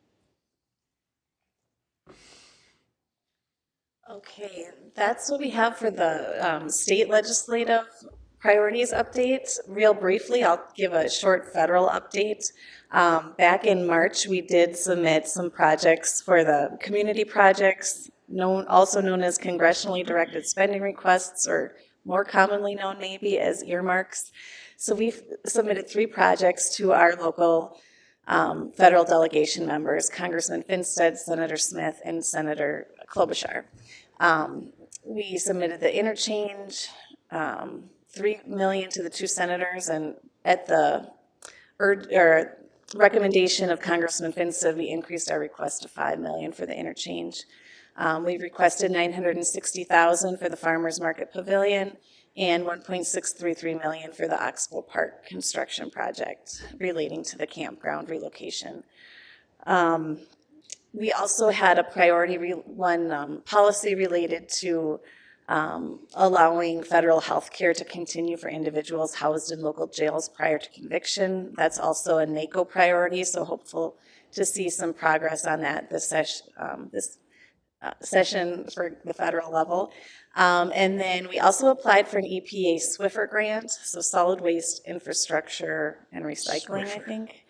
Okay, that's what we have for the state legislative priorities update. Real briefly, I'll give a short federal update. Back in March, we did submit some projects for the community projects, also known as congressionally directed spending requests, or more commonly known maybe as earmarks. So we've submitted 3 projects to our local federal delegation members, Congressman Finstead, Senator Smith, and Senator Klobuchar. We submitted the interchange, $3 million to the 2 senators, and at the recommendation of Congressman Finstead, we increased our request to $5 million for the interchange. We requested $960,000 for the Farmers Market Pavilion and 1.633 million for the Oxbow Park construction project relating to the campground relocation. We also had a policy related to allowing federal health care to continue for individuals housed in local jails prior to conviction. That's also a NACO priority, so hopeful to see some progress on that this session for the federal level. And then we also applied for an EPA Swiffer grant, so solid waste infrastructure and recycling, I think.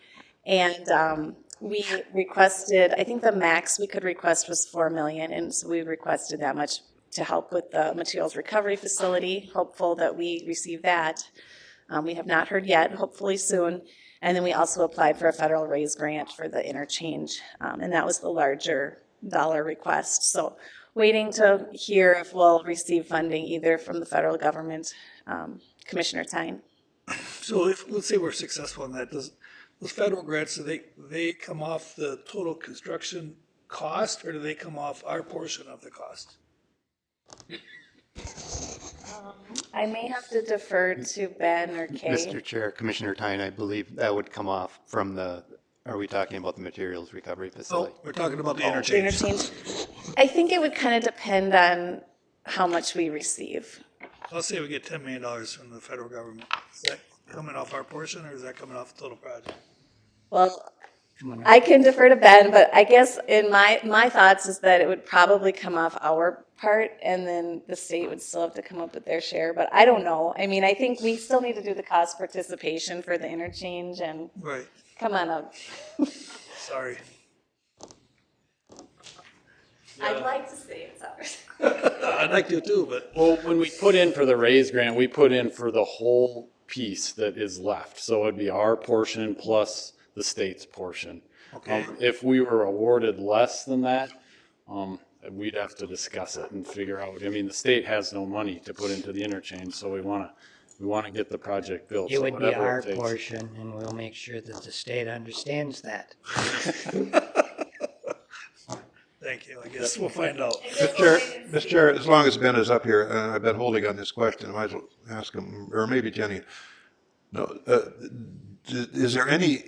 And we requested, I think the max we could request was 4 million, and so we requested that much to help with the materials recovery facility. Hopeful that we receive that. We have not heard yet, hopefully soon. And then we also applied for a federal raise grant for the interchange, and that was the larger dollar request. So waiting to hear if we'll receive funding either from the federal government. Commissioner Tyne. So if, let's say we're successful in that, those federal grants, do they come off the total construction cost, or do they come off our portion of the cost? I may have to defer to Ben or Kay. Mr. Chair, Commissioner Tyne, I believe that would come off from the, are we talking about the materials recovery facility? Oh, we're talking about the interchange. The interchange. I think it would kind of depend on how much we receive. Let's say we get $10 million from the federal government. Is that coming off our portion, or is that coming off the total project? Well, I can defer to Ben, but I guess in my thoughts is that it would probably come off our part, and then the state would still have to come up with their share, but I don't know. I mean, I think we still need to do the cost participation for the interchange, and Right. come on up. Sorry. I'd like to say it's ours. I'd like to too, but. Well, when we put in for the raise grant, we put in for the whole piece that is left. So it'd be our portion plus the state's portion. Okay. If we were awarded less than that, we'd have to discuss it and figure out. I mean, the state has no money to put into the interchange, so we want to get the project built. It so would be whatever our it takes. portion, and we'll make sure that the state understands that. Thank you. I guess we'll find out. Mr. Chair, as long as Ben is up here, I've been holding on this question, I might as well ask him, or maybe Jenny. No, is there any,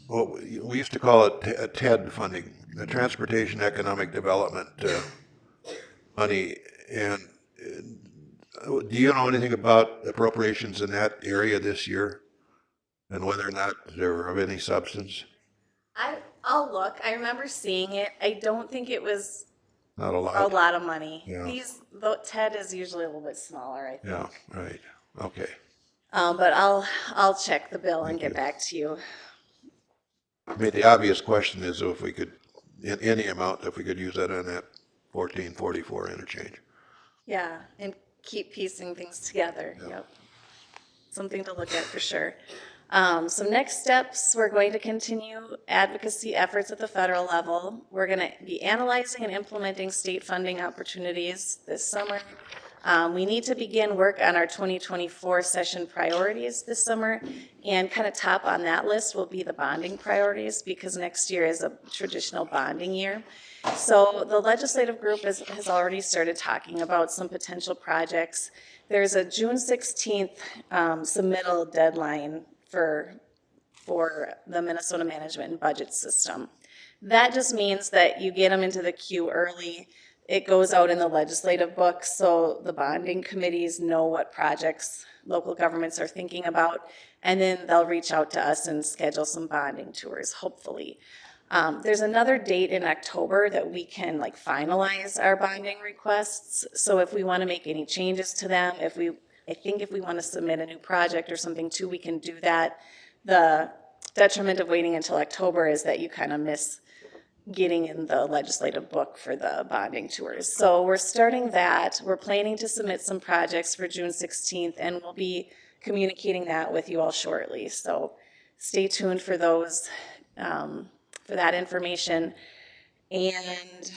what we used to call it TED funding, the Transportation Economic Development money, and do you know anything about appropriations in that area this year? And whether or not they're of any substance? I'll look. I remember seeing it. I don't think it was Not a a lot? lot of money. Yeah. TED is usually a little bit smaller, I think. Yeah, right, okay. But I'll check the bill and get back to you. I mean, the obvious question is if we could, in any amount, if we could use that on that 1444 interchange. Yeah, and keep piecing things together. Yep. Something to look at for sure. So next steps, we're going to continue advocacy efforts at the federal level. We're going to be analyzing and implementing state funding opportunities this summer. We need to begin work on our 2024 session priorities this summer, and kind of top on that list will be the bonding priorities, because next year is a traditional bonding year. So the legislative group has already started talking about some potential projects. There's a June 16th submittal deadline for the Minnesota Management and Budget System. That just means that you get them into the queue early. It goes out in the legislative book, so the bonding committees know what projects local governments are thinking about, and then they'll reach out to us and schedule some bonding tours, hopefully. There's another date in October that we can finalize our bonding requests. So if we want to make any changes to them, I think if we want to submit a new project or something too, we can do that. The detriment of waiting until October is that you kind of miss getting in the legislative book for the bonding tours. So we're starting that. We're planning to submit some projects for June 16th, and we'll be communicating that with you all shortly. So stay tuned for those, for that information. And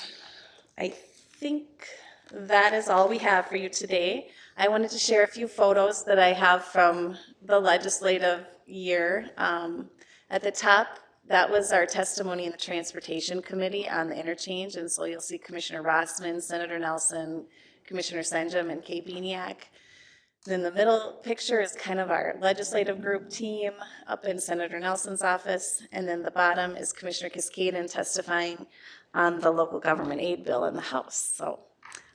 I think that is all we have for you today. I wanted to share a few photos that I have from the legislative year. At the top, that was our testimony in the Transportation Committee on the interchange, and so you'll see Commissioner Rossman, Senator Nelson, Commissioner Senjum, and Kay Beniak. In the middle picture is kind of our legislative group team up in Senator Nelson's office. And then the bottom is Commissioner Cascaden testifying on the local government aid bill in the House. So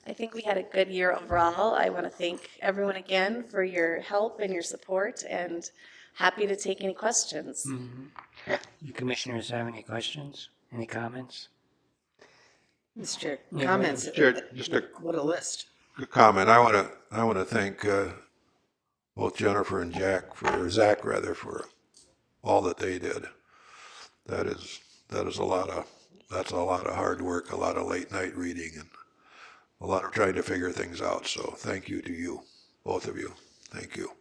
I think we had a good year overall. I want to thank everyone again for your help and your support, and happy to take any questions. Do commissioners have any questions? Any comments? Mr. Chair, Yeah, comments. Chair, just a What a list. comment. I want to thank both Jennifer and Zach rather, for all that they did. That's a lot of hard work, a lot of late night reading, and a lot of trying to figure things out. So thank you to you, both of you. Thank you.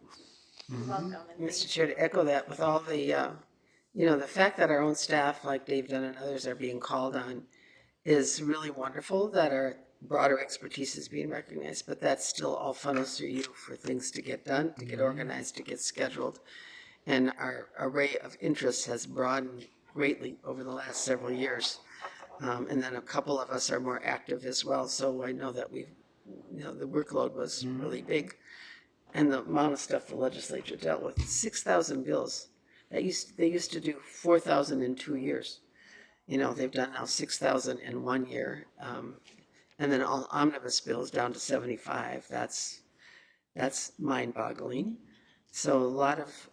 You're welcome. And Mr. Chair, to echo that, with all the, the fact that our own staff, like Dave Dunn and others, are being called on is really wonderful, that our broader expertise is being recognized, but that still all funnels through you for things to get done, to get organized, to get scheduled. And our array of interests has broadened greatly over the last several years. And then a couple of us are more active as well. So I know that the workload was really big. And the amount of stuff the legislature dealt with, 6,000 bills. They used to do 4,000 in 2 years. They've done now 6,000 in 1 year. And then all omnibus bills down to 75. That's mind-boggling. So a lot of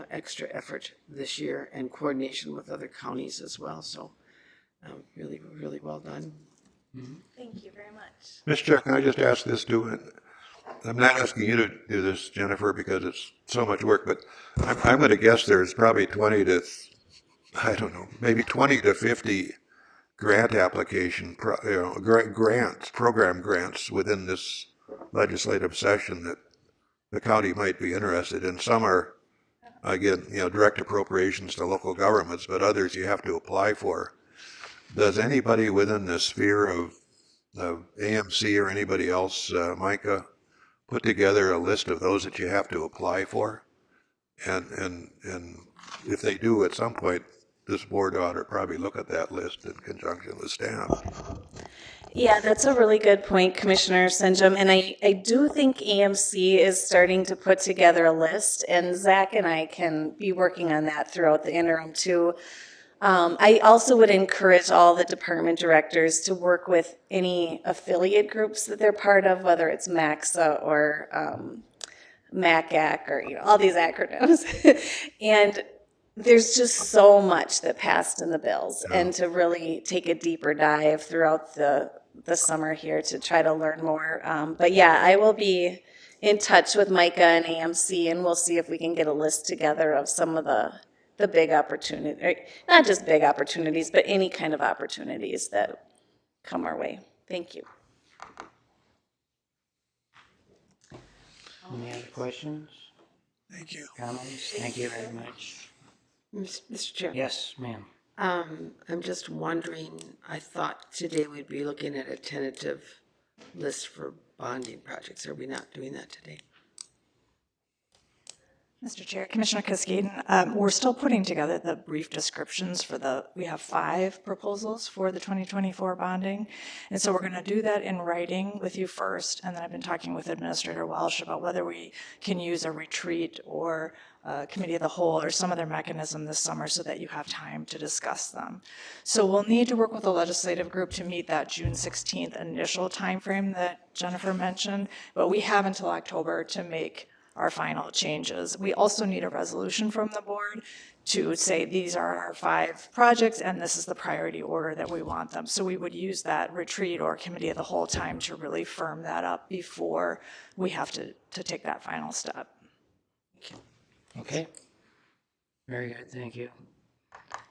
extra effort this year, and coordination with other counties as well. So really, really well done. thank you very much. Mr. Chair, can I just ask this too? I'm not asking you to do this, Jennifer, because it's so much work, but I'm going to guess there's probably 20 to 50 grant application, program grants within this legislative session that the county might be interested in. Some are, again, direct appropriations to local governments, but others you have to apply for. Does anybody within the sphere of AMC or anybody else, Micah, put together a list of those that you have to apply for? And if they do, at some point, this board ought to probably look at that list in conjunction with staff. Yeah, that's a really good point, Commissioner Senjum. And I do think AMC is starting to put together a list, and Zach and I can be working on that throughout the interim too. I also would encourage all the department directors to work with any affiliate groups that they're part of, whether it's MAXA or MACAC or all these acronyms. And there's just so much that passed in the bills, and to really take a deeper dive throughout the summer here to try to learn more. But yeah, I will be in touch with Micah and AMC, and we'll see if we can get a list together of some of the big opportunities, not just big opportunities, but any kind of opportunities that come our way. Thank you. Any other questions? Thank you. Comments? Thank you very much. Mr. Chair. Yes, ma'am. I'm just wondering, I thought today we'd be looking at a tentative list for bonding projects. Are we not doing that today? Mr. Chair, Commissioner Cascaden, we're still putting together the brief descriptions we have 5 proposals for the 2024 bonding. And so we're going to do that in writing with you first. And then I've been talking with Administrator Welsh about whether we can use a retreat or a committee of the whole or some other mechanism this summer so that you have time to discuss them. So we'll need to work with the legislative group to meet that June 16th initial timeframe that Jennifer mentioned. But we have until October to make our final changes. We also need a resolution from the board to say these are our 5 projects and this is the priority order that we want them. So we would use that retreat or committee of the whole time to really firm that up before we have to take that final step. Okay. Very good, thank you.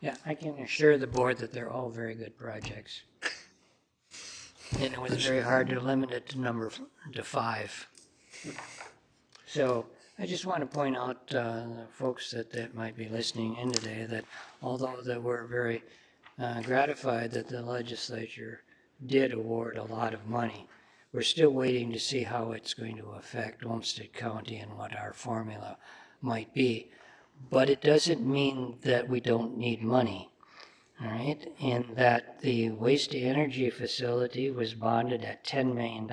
Yeah, I can assure the board that they're all very good projects. And it was very hard to limit it to 5. So I just want to point out folks that might be listening in today that although that we're very gratified that the legislature did award a lot of money, we're still waiting to see how it's going to affect Olmsted County and what our formula might be. But it doesn't mean that we don't need money. all right, and that the waste-to-energy facility was bonded at $10 million,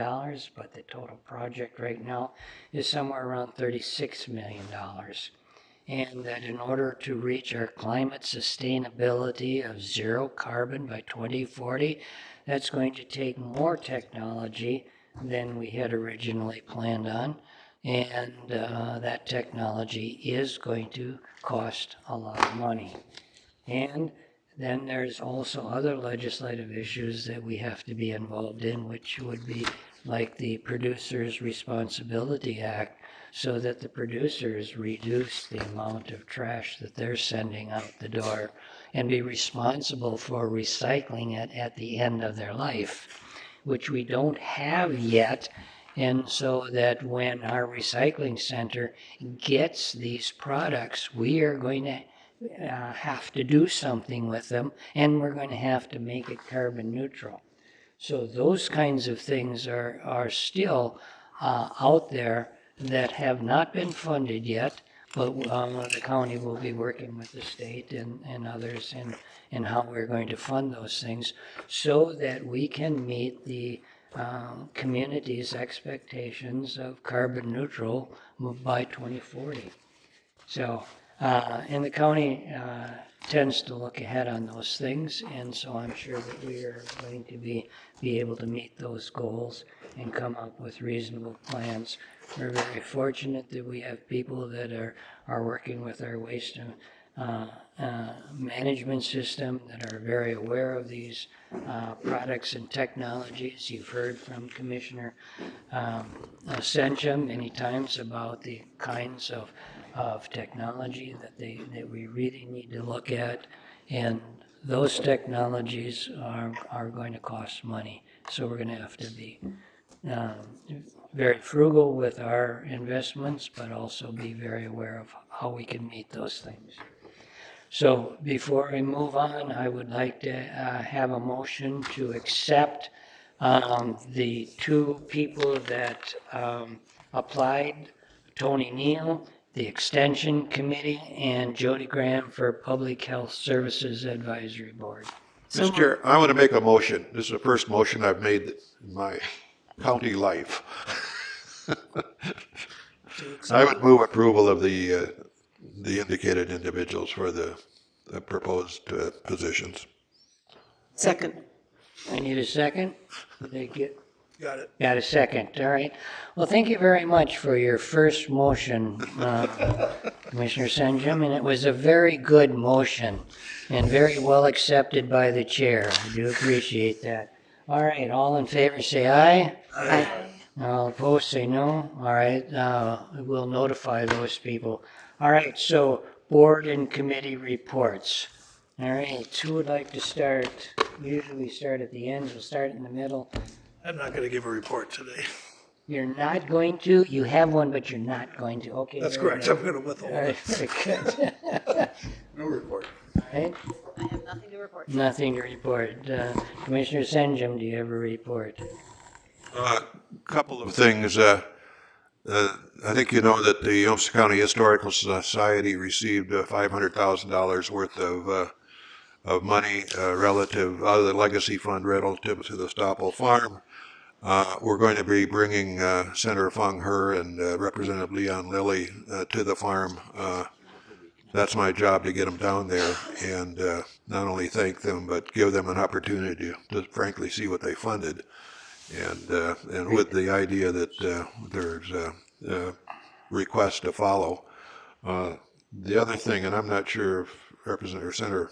but the total project right now is somewhere around $36 million. And that in order to reach our climate sustainability of zero carbon by 2040, that's going to take more technology than we had originally planned on. And that technology is going to cost a lot of money. And then there's also other legislative issues that we have to be involved in, which would be like the Producers Responsibility Act, so that the producers reduce the amount of trash that they're sending out the door and be responsible for recycling it at the end of their life, which we don't have yet. And so that when our recycling center gets these products, we are going to have to do something with them, and we're going to have to make it carbon neutral. So those kinds of things are still out there that have not been funded yet, but the county will be working with the state and others in how we're going to fund those things so that we can meet the community's expectations of carbon neutral by 2040. So, and the county tends to look ahead on those things, and so I'm sure that we are going to be able to meet those goals and come up with reasonable plans. We're very fortunate that we have people that are working with our waste management system that are very aware of these products and technologies. You've heard from Commissioner Sencham many times about the kinds of technology that we really need to look at, and those technologies are going to cost money. So we're going to have to be very frugal with our investments, but also be very aware of how we can meet those things. So before I move on, I would like to have a motion to accept the two people that applied, Tony Neal, the Extension Committee, and Jody Graham for Public Health Services Advisory Board. Mr. Chair, I want to make a motion. This is the first motion I've made in my county life. I would move approval of the indicated individuals for the proposed positions. Second. I need a second. Did they get? Got it. Got a second, all right. Well, thank you very much for your first motion, Commissioner Sencham, and it was a very good motion and very well accepted by the chair. I do appreciate that. All right, all in favor say aye. Aye. All opposed say no. All right, we'll notify those people. All right, so board and committee reports. All right, who would like to start? Usually we start at the end, we'll start in the middle. I'm not going to give a report today. You're not going to? You have one, but you're not going to. Okay. That's very correct. good. I'm going to withhold All right, it. very good. No report. All right, I have nothing to report. nothing to report. Commissioner Sencham, do you have a report? Couple of things. I think you know that the Olmsted County Historical Society received $500,000 worth of money relative out of the legacy fund relative to the Stopple Farm. We're going to be bringing Senator Fung Her and Representative Leon Lilly to the farm. That's my job, to get them down there and not only thank them, but give them an opportunity to frankly see what they funded. And with the idea that there's a request to follow. The other thing, and I'm not sure if Commissioner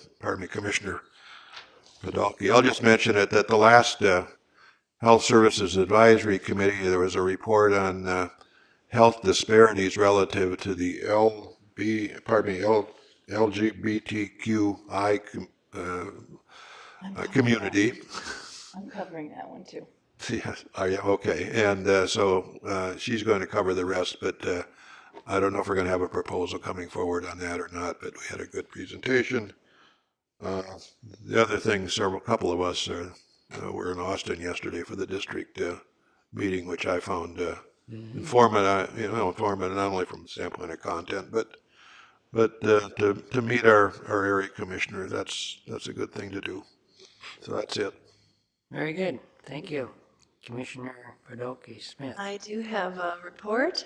Podolsky, I'll just mention it, that the last Health Services Advisory Committee, there was a report on health disparities relative to the LGBTQI community. I'm covering that one too. Yes, okay. And so she's going to cover the rest, but I don't know if we're going to have a proposal coming forward on that or not, but we had a good presentation. The other thing, a couple of us were in Austin yesterday for the district meeting, which I found informative, not only from the standpoint of content, but But to meet our area commissioner, that's a good thing to do. So that's it. Very good. Thank you. Commissioner Podolsky Smith. I do have a report.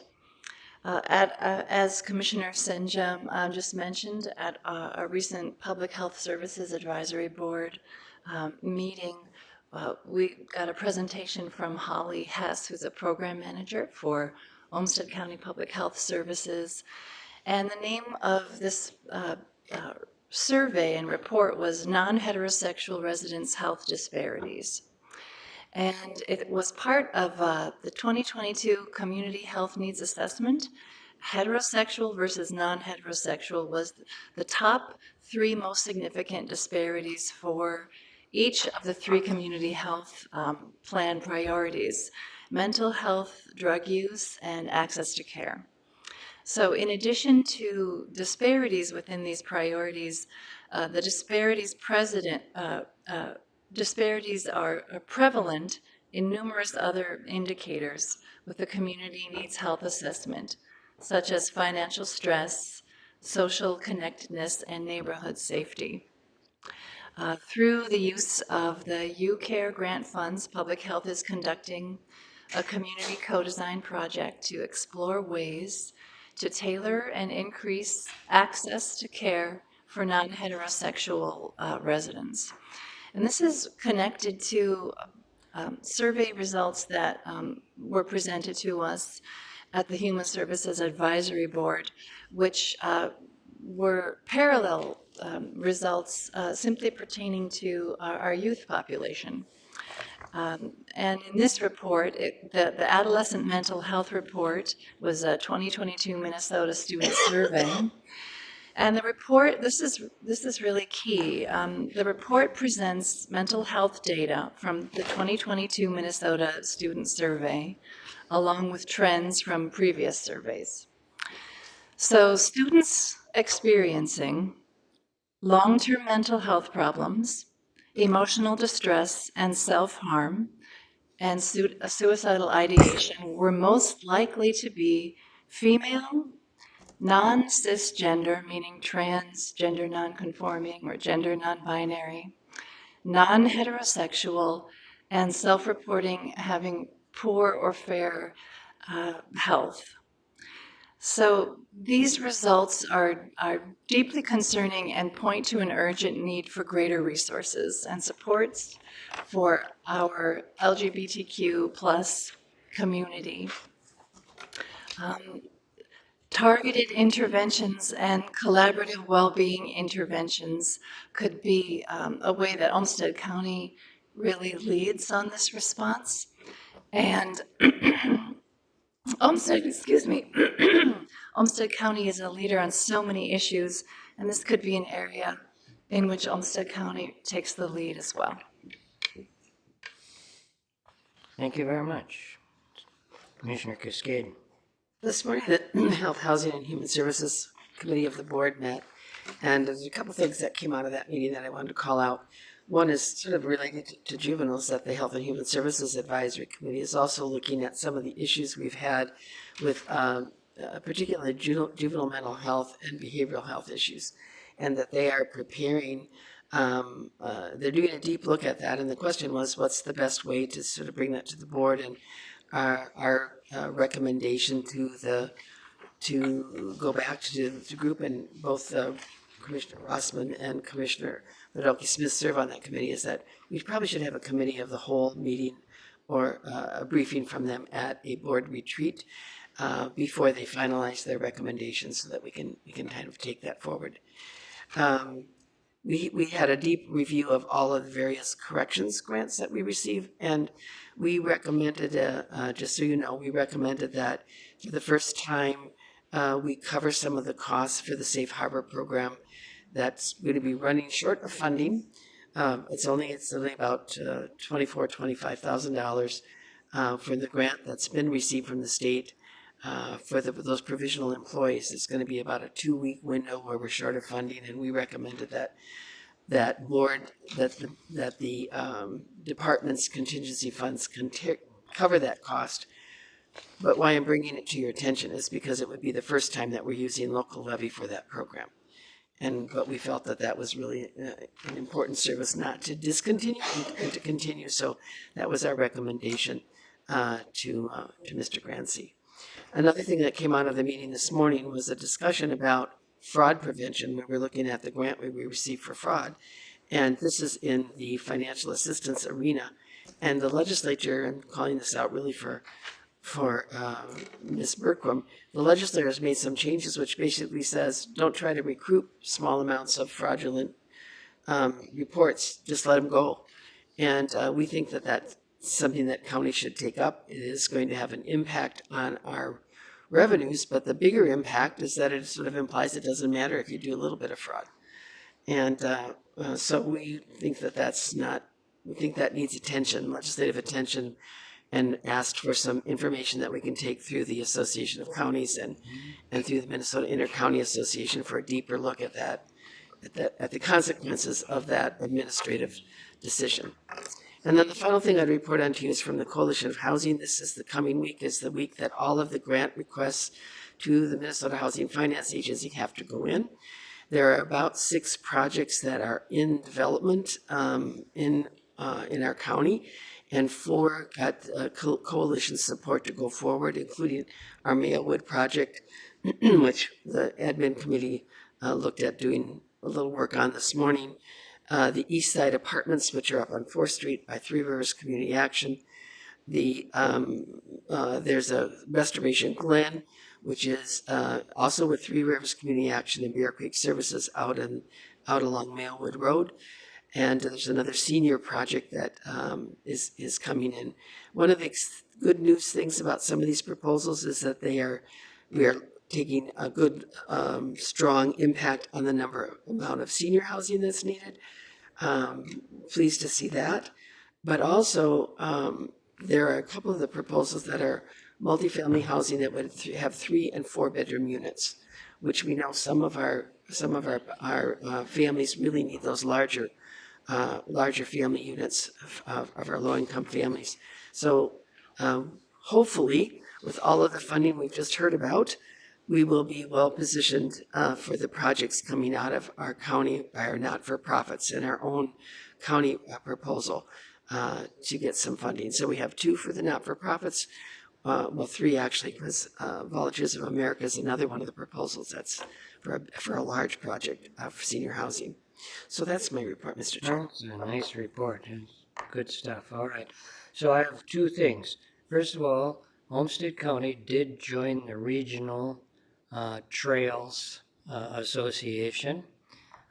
As Commissioner Senjum just mentioned, at a recent Public Health Services Advisory Board meeting, we got a presentation from Holly Hess, who's a program manager for Olmsted County Public Health Services. And the name of this survey and report was Non-Heterosexual Residents' Health Disparities. And it was part of the 2022 Community Health Needs Assessment. Heterosexual versus non-heterosexual was the top 3 most significant disparities for each of the 3 community health plan priorities: mental health, drug use, and access to care. So in addition to disparities within these priorities, the disparities are prevalent in numerous other indicators with the community needs health assessment, such as financial stress, social connectedness, and neighborhood safety. Through the use of the UCare grant funds, Public Health is conducting a community co-design project to explore ways to tailor and increase access to care for non-heterosexual residents. And this is connected to survey results that were presented to us at the Human Services Advisory Board, which were parallel results simply pertaining to our youth population. And in this report, the Adolescent Mental Health Report was a 2022 Minnesota student survey. And the report, this is really key. The report presents mental health data from the 2022 Minnesota student survey, along with trends from previous surveys. So students experiencing long-term mental health problems, emotional distress, and self-harm, and suicidal ideation were most likely to be female, non-cisgender, meaning trans, gender non-conforming, or gender non-binary, non-heterosexual, and self-reporting having poor or fair health. So these results are deeply concerning and point to an urgent need for greater resources and supports for our LGBTQ plus community. Targeted interventions and collaborative well-being interventions could be a way that Olmsted County really leads on this response. And Olmsted County is a leader on so many issues, and this could be an area in which Olmsted County takes the lead as well. Thank you very much. Commissioner Cascade. This morning, the Health, Housing, and Human Services Committee of the board met, and there's a couple things that came out of that meeting that I wanted to call out. One is sort of related to juveniles, that the Health and Human Services Advisory Committee is also looking at some of the issues we've had with particularly juvenile mental health and behavioral health issues, and that they are preparing, they're doing a deep look at that, and the question was, what's the best way to sort of bring that to the board? And our recommendation to go back to the group, and both Commissioner Rossman and Commissioner Podolsky Smith serve on that committee, is that we probably should have a committee of the whole meeting or a briefing from them at a board retreat before they finalize their recommendations, so that we can kind of take that forward. We had a deep review of all of the various corrections grants that we received, and we recommended, just so you know, we recommended that for the first time we cover some of the costs for the Safe Harbor program that's going to be running short of funding. It's only about $25,000 for the grant that's been received from the state for those provisional employees. It's going to be about a 2-week window where we're short of funding, and we recommended that the department's contingency funds can cover that cost But why I'm bringing it to your attention is because it would be the first time that we're using local levy for that program. But we felt that that was really an important service not to discontinue and to continue. So that was our recommendation to Mr. Grancy. Another thing that came out of the meeting this morning was a discussion about fraud prevention. We were looking at the grant we received for fraud. And this is in the financial assistance arena. And the legislature, and calling this out really for Ms. Berquam, the legislature has made some changes which basically says don't try to recruit small amounts of fraudulent reports, just let them go. And we think that that's something that county should take up. It is going to have an impact on our revenues, but the bigger impact is that it sort of implies it doesn't matter if you do a little bit of fraud. And so we think that that's not, we think that needs attention, legislative attention, and asked for some information that we can take through the Association of Counties and through the Minnesota Inter-County Association for a deeper look at that, at the consequences of that administrative decision. And then the final thing I'd report on to you is from the Coalition of Housing. This is the coming week, is the week that all of the grant requests to the Minnesota Housing Finance Agency have to go in. There are about 6 projects that are in development in our county, and 4 got coalition support to go forward, including our Maywood project, which the admin committee looked at doing a little work on this morning. The East Side Apartments, which are up on 4th Street by Three Rivers Community Action. There's a Restoration Glen, which is also with Three Rivers Community Action and Bear Creek Services out along Maywood Road. And there's another senior project that is coming in. One of the good news things about some of these proposals is that we are taking a good, strong impact on the amount of senior housing that's needed. Pleased to see that. But also, there are a couple of the proposals that are multifamily housing that would have 3 and 4 bedroom units, which we know some of our families really need those larger family units of our low-income families. So hopefully, with all of the funding we've just heard about, we will be well positioned for the projects coming out of our county, our not-for-profits, and our own county proposal to get some funding. So we have 2 for the not-for-profits, well, 3 actually, because Volunteers of America is another one of the proposals that's for a large project for senior housing. So that's my report, Mr. Chair. That's a nice report. It's good stuff. All right. So I have 2 things. First of all, Olmsted County did join the Regional Trails Association,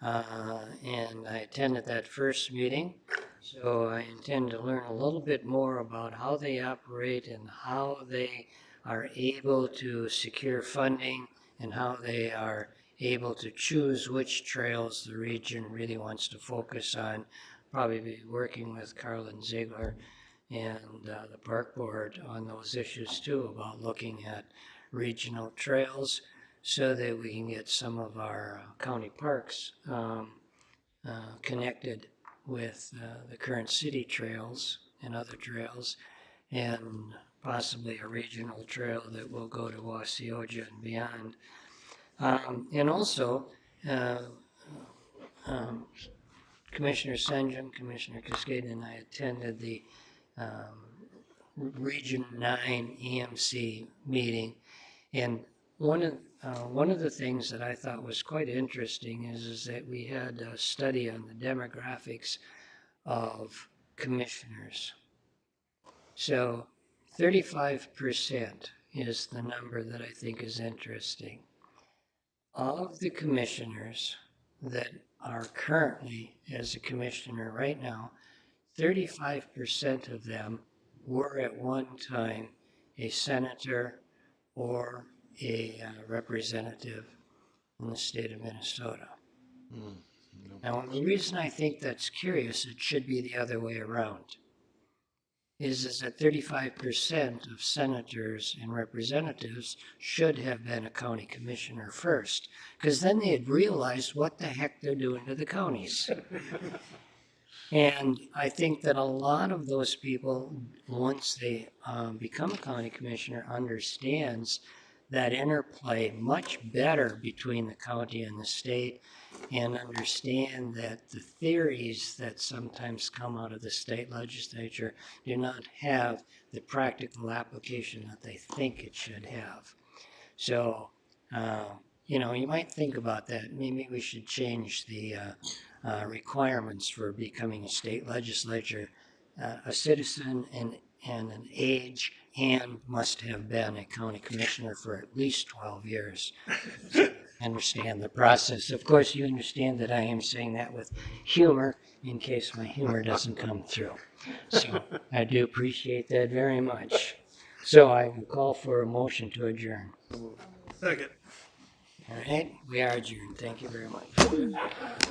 and I attended that first meeting. So I intend to learn a little bit more about how they operate and how they are able to secure funding and how they are able to choose which trails the region really wants to focus on. Probably be working with Carlin Ziegler and the park board on those issues too, about looking at regional trails so that we can get some of our county parks connected with the current city trails and other trails, and possibly a regional trail that will go to Wasioja and beyond. And also, Commissioner Senjum, Commissioner Cascade, and I attended the Region 9 EMC meeting, and one of the things that I thought was quite interesting is that we had a study on the demographics of commissioners. So 35% is the number that I think is interesting. Of the commissioners that are currently as a commissioner right now, 35% of them were at one time a senator or a representative in the state of Minnesota. Now, the reason I think that's curious, it should be the other way around, is that 35% of senators and representatives should have been a county commissioner first, because then they had realized what the heck they're doing to the counties. And I think that a lot of those people, once they become a county commissioner, understands that interplay much better between the county and the state, and understand that the theories that sometimes come out of the state legislature do not have the practical application that they think it should have. So, you might think about that. Maybe we should change the requirements for becoming a state legislature. A citizen and an age and must have been a county commissioner for at least 12 years. So understand the process. Of course, you understand that I am saying that with humor in case my humor doesn't come through. So I do appreciate that very much. So I will call for a motion to adjourn. Second. All right, we are adjourned. Thank you very much.